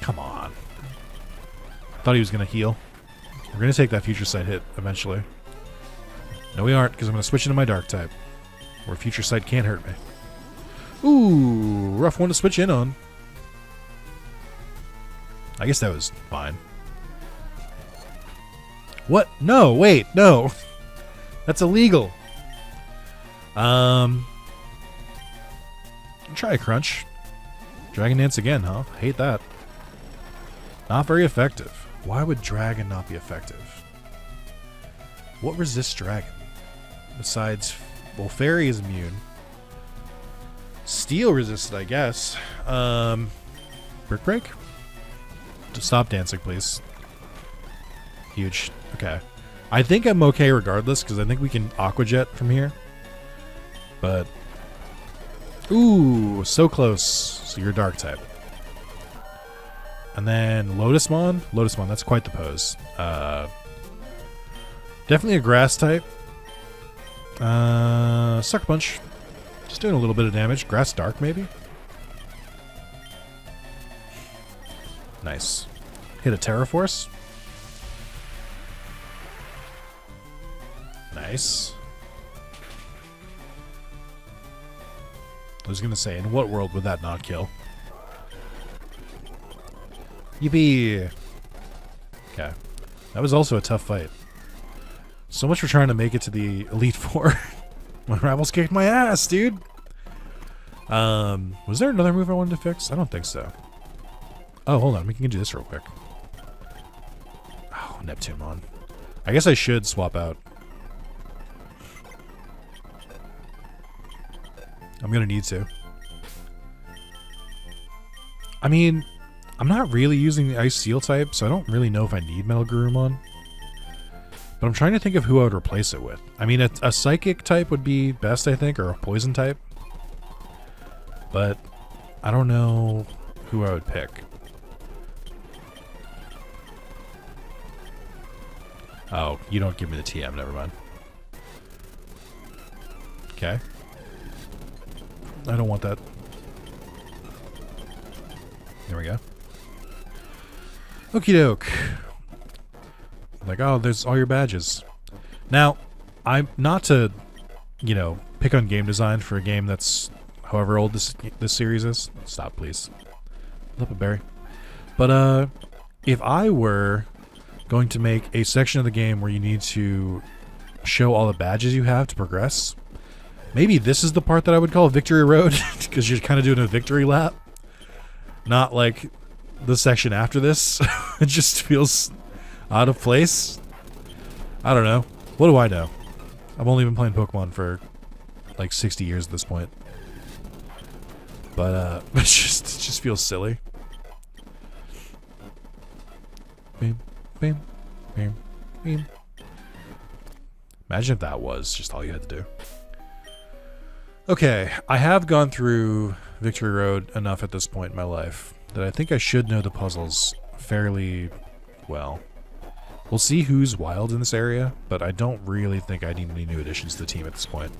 Come on. Thought he was gonna heal. We're gonna take that Future Sight hit eventually. No, we aren't, because I'm going to switch into my dark type. Where future sight can't hurt me. Ooh, rough one to switch in on. I guess that was fine. What? No, wait, no. That's illegal. Try a crunch. Dragon Dance again, huh? Hate that. Not very effective. Why would Dragon not be effective? What resists Dragon? Besides, well, Fairy is immune. Steel resisted, I guess. Brick Break? Just stop dancing, please. Huge. Okay. I think I'm okay regardless, because I think we can Aqua Jet from here. But... ooh, so close. So you're Dark type. And then Lotusmon. Lotusmon, that's quite the pose. Definitely a Grass type. Sucker Punch. Just doing a little bit of damage. Grass Dark, maybe? Nice. Hit a Terra Force. Nice. I was gonna say, in what world would that not kill? Yippee! Okay. That was also a tough fight. So much for trying to make it to the Elite Four. My rivals kicked my ass, dude! Was there another move I wanted to fix? I don't think so. Oh, hold on. We can do this real quick. Oh, Neptunemon. I guess I should swap out. I'm gonna need to. I mean, I'm not really using the Ice Seal type, so I don't really know if I need Metal Garurumon. But I'm trying to think of who I would replace it with. I mean, a Psychic type would be best, I think, or a Poison type. But I don't know who I would pick. Oh, you don't give me the TM, never mind. Okay. I don't want that. There we go. Okie doke. Like, oh, there's all your badges. Now, I'm not to, you know, pick on game design for a game that's however old this series is. Stop, please. Flip a berry. But, if I were going to make a section of the game where you need to show all the badges you have to progress, maybe this is the part that I would call Victory Road, because you're kind of doing a victory lap. Not like the section after this. It just feels out of place. I don't know. What do I know? I've only been playing Pokemon for like 60 years at this point. But it just feels silly. Beam, beam, beam, beam. Imagine if that was just all you had to do. Okay, I have gone through Victory Road enough at this point in my life that I think I should know the puzzles fairly well. We'll see who's wild in this area, but I don't really think I need any new additions to the team at this point.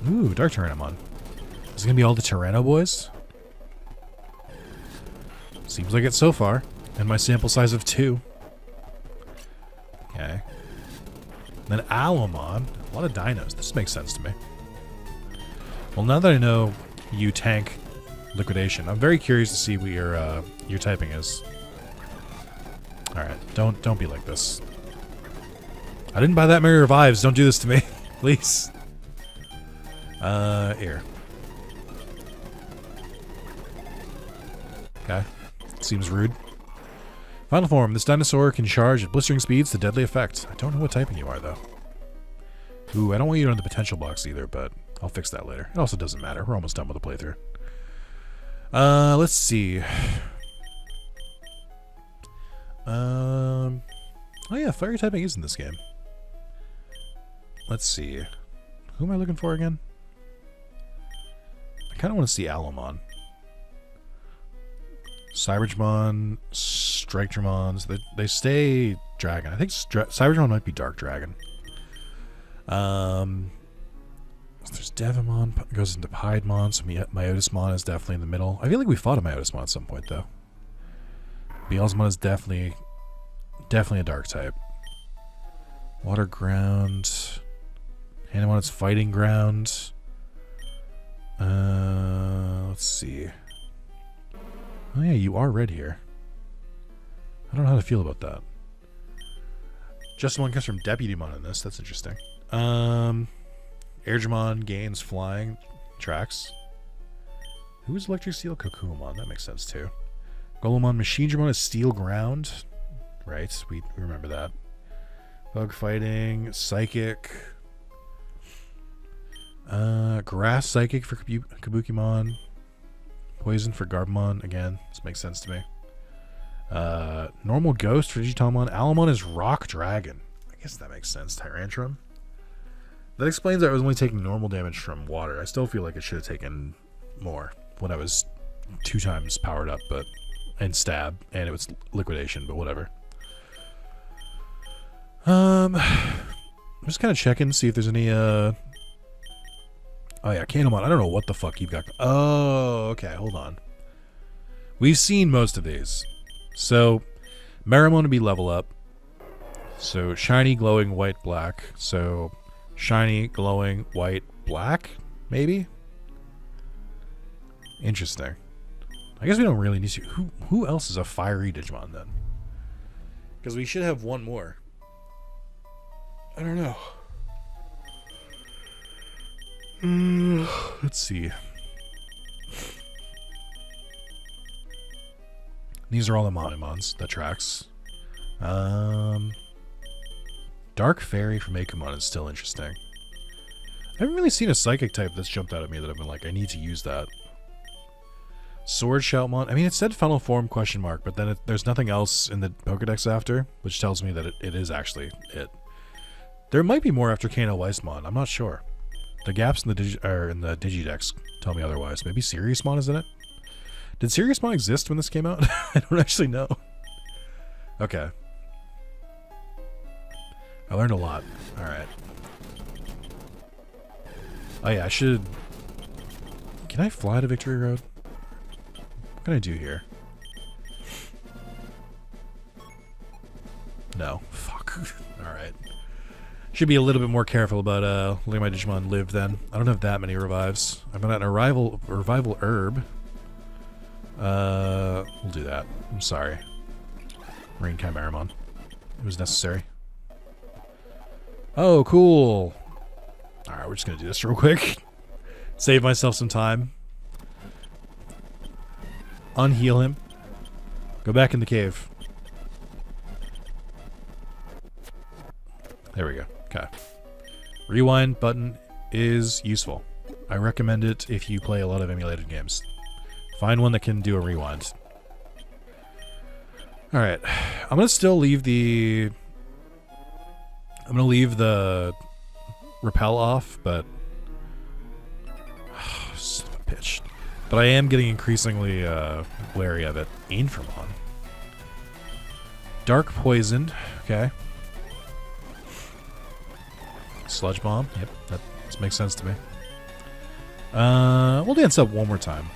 Ooh, Dark Tyrannomon. Is it gonna be all the Tyranno boys? Seems like it so far, and my sample size of 2. Okay. Then Alomon. A lot of dinos. This makes sense to me. Well, now that I know you tank liquidation, I'm very curious to see what your typing is. Alright, don't be like this. I didn't buy that many revives. Don't do this to me. Please. Here. Okay. Seems rude. Final form. This dinosaur can charge at blistering speeds to deadly effect. I don't know what typing you are, though. Ooh, I don't want you on the potential box either, but I'll fix that later. It also doesn't matter. We're almost done with the playthrough. Let's see. Oh yeah, fire typing is in this game. Let's see. Who am I looking for again? I kind of want to see Alomon. Cyberdramon, Strike-Dramons, they stay Dragon. I think Cyberdramon might be Dark Dragon. There's Devimon, goes into Piedmon, so Myotismon is definitely in the middle. I feel like we fought a Myotismon at some point, though. Beelzemon is definitely a dark type. Water ground. Handamon is fighting ground. Let's see. Oh yeah, you are red here. I don't know how to feel about that. Justimon comes from Deputymon in this. That's interesting. Airgimon gains flying. Tracks. Who is Electric Steel? Kokuumon. That makes sense too. Golemon Machinedramon is Steel Ground. Right, we remember that. Bug fighting. Psychic. Grass Psychic for Kabukimon. Poison for Garbamon. Again, this makes sense to me. Normal Ghost for Digitalmon. Alamon is Rock Dragon. I guess that makes sense. Tyrantrum. That explains that I was only taking normal damage from water. I still feel like it should have taken more when I was 2 times powered up, and stab, and it was liquidation, but whatever. I'm just kind of checking, see if there's any, oh yeah, Canamon. I don't know what the fuck you've got. Oh, okay, hold on. We've seen most of these. So, Meramon would be level up. So, shiny, glowing, white, black. So, shiny, glowing, white, black, maybe? Interesting. I guess we don't really need to. Who else is a fiery Digimon then? Because we should have one more. I don't know. Let's see. These are all the Monomons. That tracks. Dark Fairy from Akumon is still interesting. I haven't really seen a Psychic type that's jumped out at me that I've been like, I need to use that. Sword Shoutmon. I mean, it said Final Form ? But then there's nothing else in the Pokedex after, which tells me that it is actually it. There might be more after Kano Weissmon. I'm not sure. The gaps in the Digidex tell me otherwise. Maybe Siriusmon is in it? Did Siriusmon exist when this came out? I don't actually know. Okay. I learned a lot. Alright. Oh yeah, I should... Can I fly to Victory Road? What can I do here? No. Fuck. Alright. Should be a little bit more careful about letting my Digimon live then. I don't have that many revives. I've got an revival herb. We'll do that. I'm sorry. Marine Chimeramon. It was necessary. Oh, cool. Alright, we're just gonna do this real quick. Save myself some time. Unheal him. Go back in the cave. There we go. Okay. Rewind button is useful. I recommend it if you play a lot of emulated games. Find one that can do a rewind. Alright. I'm going to still leave the... I'm going to leave the repel off, but... Son of a bitch. But I am getting increasingly wary of it. Inframon. Dark Poison. Okay. Sludge Bomb. Yep, that makes sense to me. We'll dance up one more time.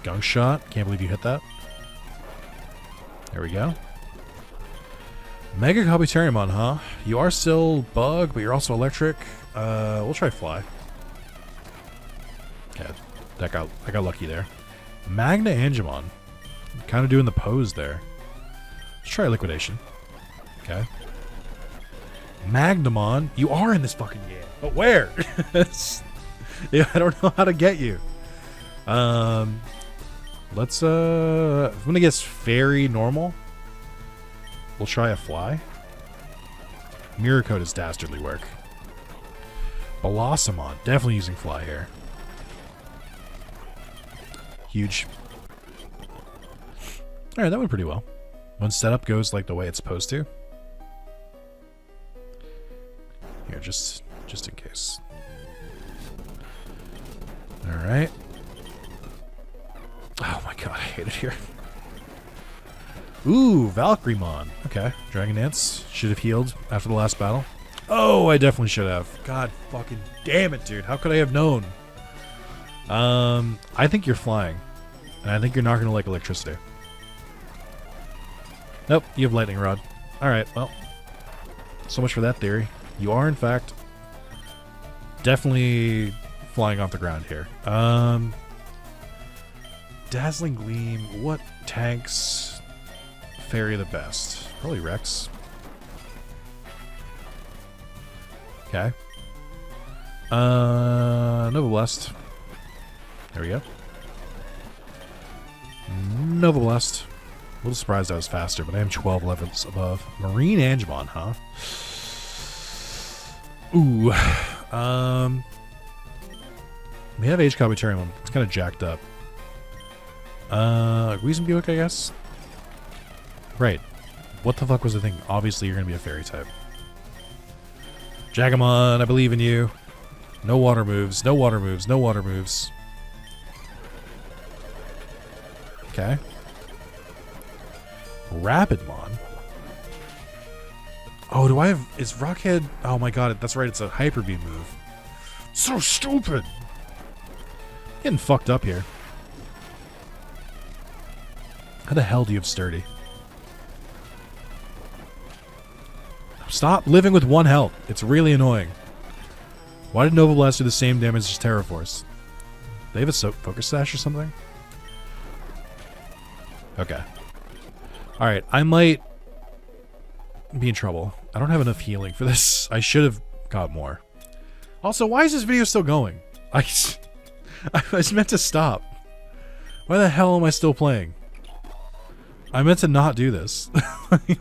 Gunk Shot. Can't believe you hit that. There we go. Mega Kabuterimon, huh? You are still Bug, but you're also Electric. We'll try Fly. Okay, I got lucky there. Magna Angemon. Kind of doing the pose there. Let's try Liquidation. Okay. Magnamon, you are in this fucking game. But where? Yeah, I don't know how to get you. Let's I'm gonna guess Fairy normal. We'll try a Fly. Mirror Coat is dastardly work. Bellossamon, definitely using Fly here. Huge. Alright, that went pretty well. When setup goes like the way it's supposed to. Here, just in case. Alright. Oh my god, I hate it here. Ooh, Valkyremon. Okay, Dragon Dance. Should have healed after the last battle. Oh, I definitely should have. God fucking damn it, dude. How could I have known? I think you're flying. And I think you're not going to like electricity. Nope, you have lightning rod. Alright, well. So much for that theory. You are, in fact, definitely flying off the ground here. Dazzling Gleam. What tanks fairy the best? Probably Rex. Okay. Nova Blast. There we go. Nova Blast. A little surprised I was faster, but I am 12 levels above. Marine Angemon, huh? Ooh. We have Age Kabuterium. It's kind of jacked up. Buick, I guess? Right. What the fuck was the thing? Obviously, you're going to be a fairy type. Jagamon, I believe in you. No water moves, no water moves, no water moves. Okay. Rapidmon. Oh, do I have... Is Rockhead... Oh my god, that's right, it's a Hyper Beam move. So stupid! Getting fucked up here. How the hell do you have Sturdy? Stop living with one health. It's really annoying. Why did Nova Blast do the same damage as Terra Force? They have a Focus Sash or something? Okay. Alright, I might be in trouble. I don't have enough healing for this. I should have got more. Also, why is this video still going? I was meant to stop. Why the hell am I still playing? I meant to not do this.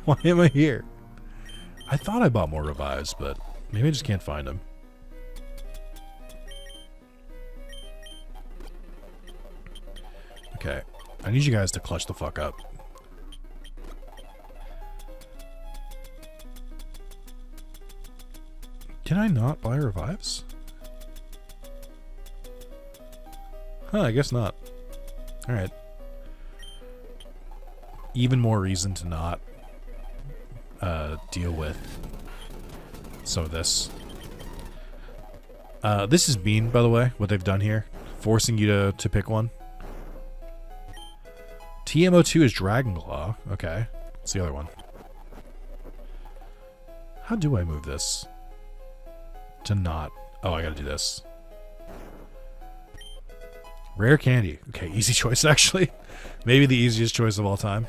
Why am I here? I thought I bought more revives, but maybe I just can't find them. Okay. I need you guys to clutch the fuck up. Can I not buy revives? Huh, I guess not. Alright. Even more reason to not deal with some of this. This is mean, by the way, what they've done here. Forcing you to pick one. TMO2 is Dragon Claw. Okay. What's the other one? How do I move this? To not... Oh, I gotta do this. Rare Candy. Okay, easy choice, actually. Maybe the easiest choice of all time.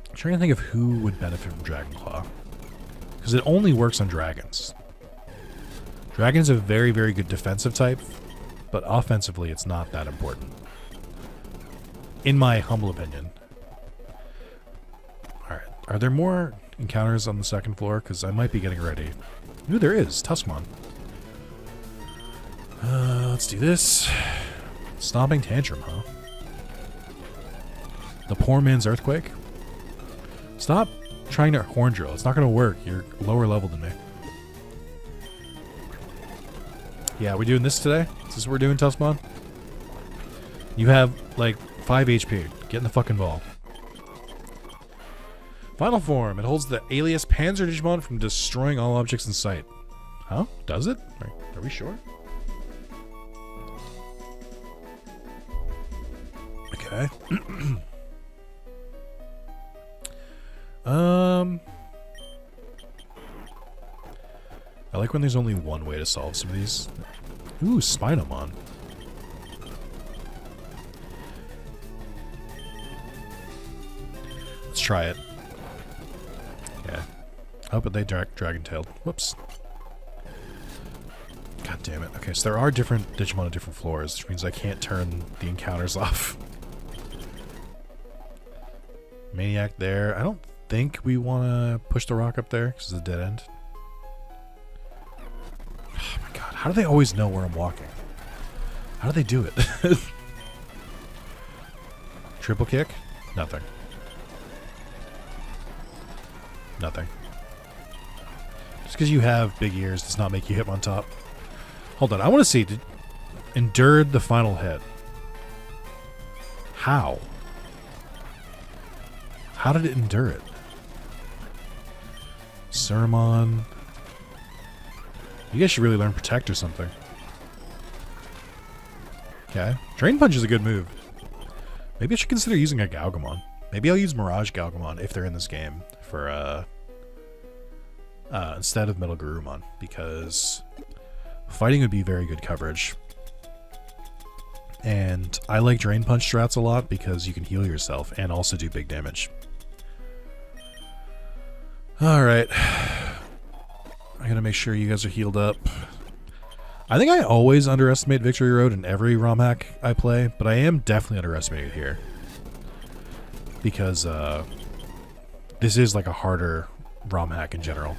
I'm trying to think of who would benefit from Dragon Claw. Because it only works on dragons. Dragon's a very, very good defensive type, but offensively it's not that important. In my humble opinion. Alright, are there more encounters on the second floor? Because I might be getting ready. Ooh, there is. Tuskmon. Let's do this. Stomping Tantrum, huh? The poor man's Earthquake? Stop trying to horn drill. It's not going to work. You're lower level than me. Yeah, we doing this today? Is this what we're doing, Tuskmon? You have, like, 5 HP. Get in the fucking ball. Final form. It holds the alias Panzer Digimon from destroying all objects in sight. Huh? Does it? Are we sure? Okay. I like when there's only one way to solve some of these. Ooh, Spinomon. Let's try it. Yeah. Oh, but they dragon-tailed. Whoops. God damn it. Okay, so there are different Digimon at different floors, which means I can't turn the encounters off. Maniac there. I don't think we want to push the rock up there because it's a dead end. Oh my god. How do they always know where I'm walking? How do they do it? Triple kick? Nothing. Nothing. Just because you have big ears does not make you hit on top. Hold on. I want to see. Endured the final hit. How? How did it endure it? Sermon. You guys should really learn Protect or something. Okay. Drain Punch is a good move. Maybe I should consider using a Galgamon. Maybe I'll use Mirage Galgamon if they're in this game for instead of Metal Garurumon, because fighting would be very good coverage. And I like Drain Punch strats a lot because you can heal yourself and also do big damage. Alright. I gotta make sure you guys are healed up. I think I always underestimate Victory Road in every ROM hack I play, but I am definitely underestimating it here. Because this is like a harder ROM hack in general.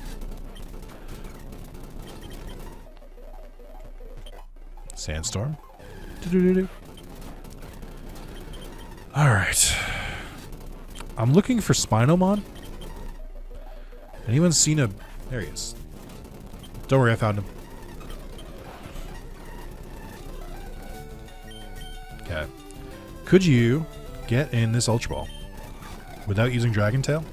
Sandstorm. Alright. I'm looking for Spinomon. Anyone seen a... There he is. Don't worry, I found him. Okay. Could you get in this Ultra Ball without using Dragon Tail?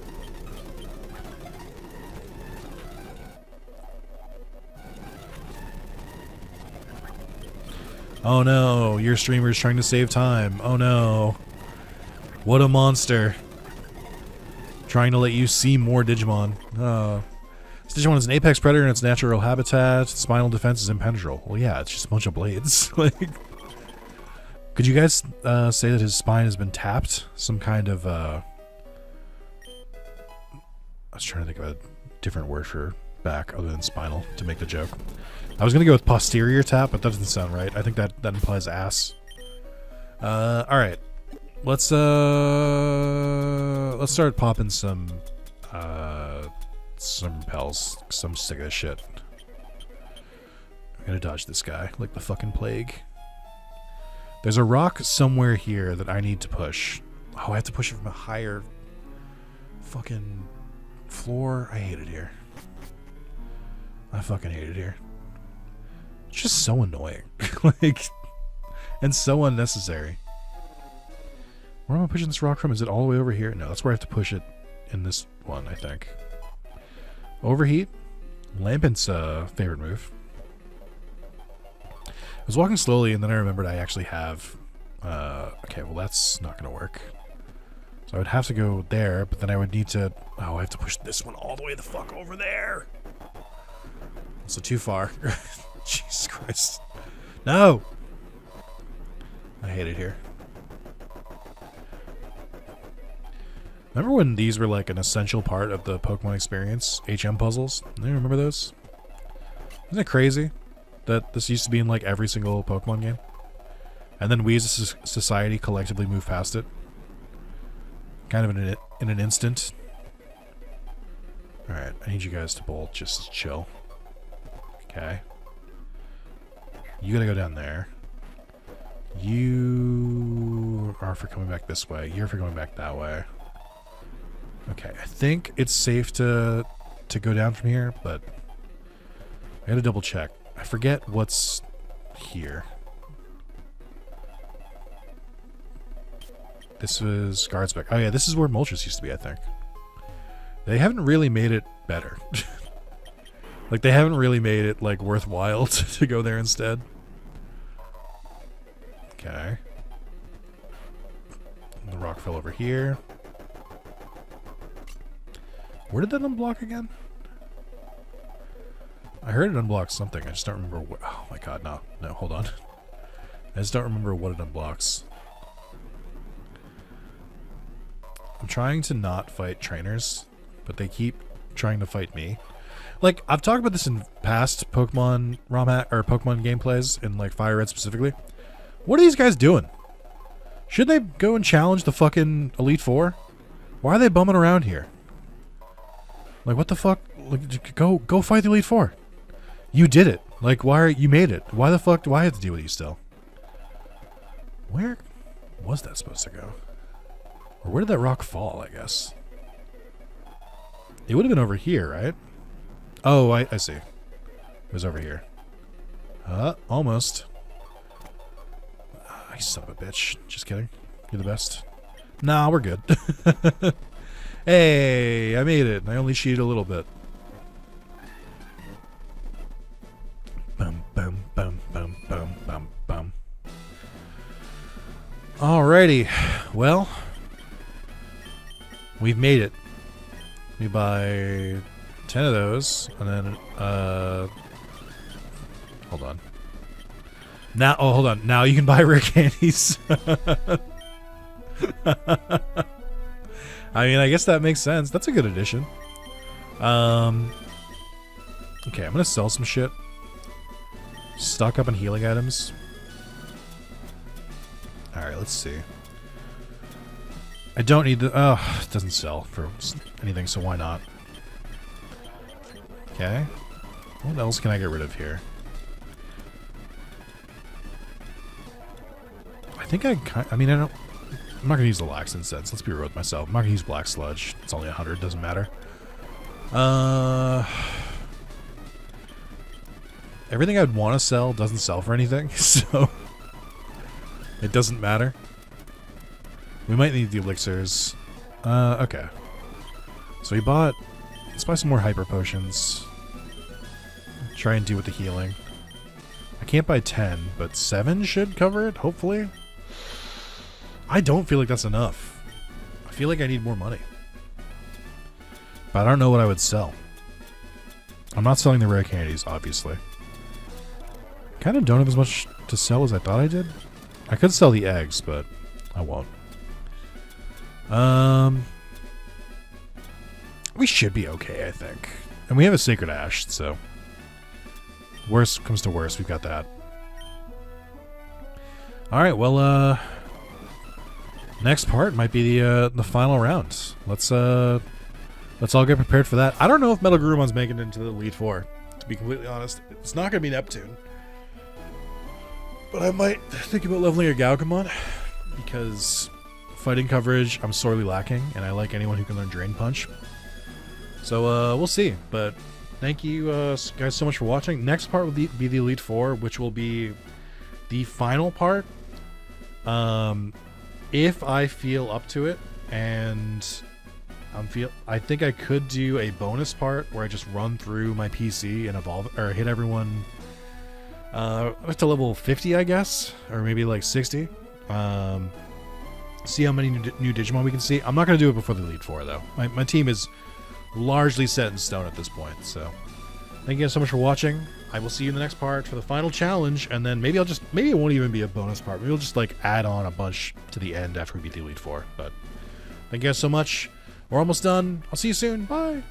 Oh no, your streamer's trying to save time. Oh no. What a monster. Trying to let you see more Digimon. This Digimon is an apex predator in its natural habitat. Spinal defense is impenetrable. Well, yeah, it's just a bunch of blades. Like, could you guys say that his spine has been tapped? Some kind of, I was trying to think of a different word for back other than spinal to make the joke. I was going to go with posterior tap, but that doesn't sound right. I think that implies ass. Alright. Let's start popping some repels, because I'm sick of this shit. I'm gonna dodge this guy like the fucking plague. There's a rock somewhere here that I need to push. Oh, I have to push it from a higher fucking floor. I hate it here. I fucking hate it here. It's just so annoying. Like, and so unnecessary. Where am I pushing this rock from? Is it all the way over here? No, that's where I have to push it in this one, I think. Overheat. Lampent's favorite move. I was walking slowly and then I remembered I actually have... okay, well that's not going to work. So I would have to go there, but then I would need to... Oh, I have to push this one all the way the fuck over there! So too far. Jesus Christ. No! I hate it here. Remember when these were like an essential part of the Pokemon experience? HM puzzles? Do you remember those? Isn't it crazy that this used to be in like every single Pokemon game? And then we as a society collectively move past it? Kind of in an instant. Alright, I need you guys to both just chill. Okay. You gotta go down there. You are for coming back this way. You're for going back that way. Okay, I think it's safe to go down from here, but I gotta double check. I forget what's here. This was Guardsbeck. Oh yeah, this is where Moltres used to be, I think. They haven't really made it better. Like, they haven't really made it, like, worthwhile to go there instead. Okay. And the rock fell over here. Where did that unblock again? I heard it unblocks something. I just don't remember what. Oh my god, no. No, hold on. I just don't remember what it unblocks. I'm trying to not fight trainers, but they keep trying to fight me. Like, I've talked about this in past Pokemon ROM hack or Pokemon gameplays, in like Fire Red specifically. What are these guys doing? Should they go and challenge the fucking Elite Four? Why are they bumming around here? Like, what the fuck? Like, go fight the Elite Four. You did it. Like, why are you made it? Why the fuck do I have to deal with you still? Where was that supposed to go? Or where did that rock fall, I guess? It would have been over here, right? Oh, I see. It was over here. Almost. You son of a bitch. Just kidding. You're the best. Nah, we're good. Hey, I made it. I only cheated a little bit. Bum, bum, bum, bum, bum, bum, bum. Alright. Alrighty. Well, we've made it. We buy 10 of those, and then, hold on. Now, oh, hold on. Now you can buy rare candies. I mean, I guess that makes sense. That's a good addition. Okay, I'm gonna sell some shit. Stock up on healing items. Alright, let's see. I don't need the... Oh, it doesn't sell for anything, so why not? Okay. What else can I get rid of here? I think I mean, I'm not going to use the Lax Incense. Let's be real with myself. I'm not going to use Black Sludge. It's only 100. Doesn't matter. Everything I'd want to sell doesn't sell for anything, so it doesn't matter. We might need the elixirs. Okay. So we bought... Let's buy some more hyper potions. Try and do with the healing. I can't buy 10, but 7 should cover it, hopefully. I don't feel like that's enough. I feel like I need more money. But I don't know what I would sell. I'm not selling the rare candies, obviously. Kind of don't have as much to sell as I thought I did. I could sell the eggs, but I won't. We should be okay, I think. And we have a Sacred Ash, so... Worst comes to worst, we've got that. Alright, well, next part might be the final round. Let's all get prepared for that. I don't know if Metal Gurumon's making it into the Elite Four, to be completely honest. It's not going to be Neptune. But I might think about leveling a Gaugamon, because fighting coverage I'm sorely lacking, and I like anyone who can learn Drain Punch. So we'll see, but thank you guys so much for watching. Next part will be the Elite Four, which will be the final part. If I feel up to it, and I think I could do a bonus part where I just run through my PC and evolve or hit everyone up to level 50, I guess, or maybe like 60. See how many new Digimon we can see. I'm not going to do it before the Elite Four, though. My team is largely set in stone at this point, so thank you guys so much for watching. I will see you in the next part for the final challenge, and then maybe it won't even be a bonus part. Maybe we'll just like add on a bunch to the end after we beat the Elite Four. But thank you guys so much. We're almost done. I'll see you soon. Bye.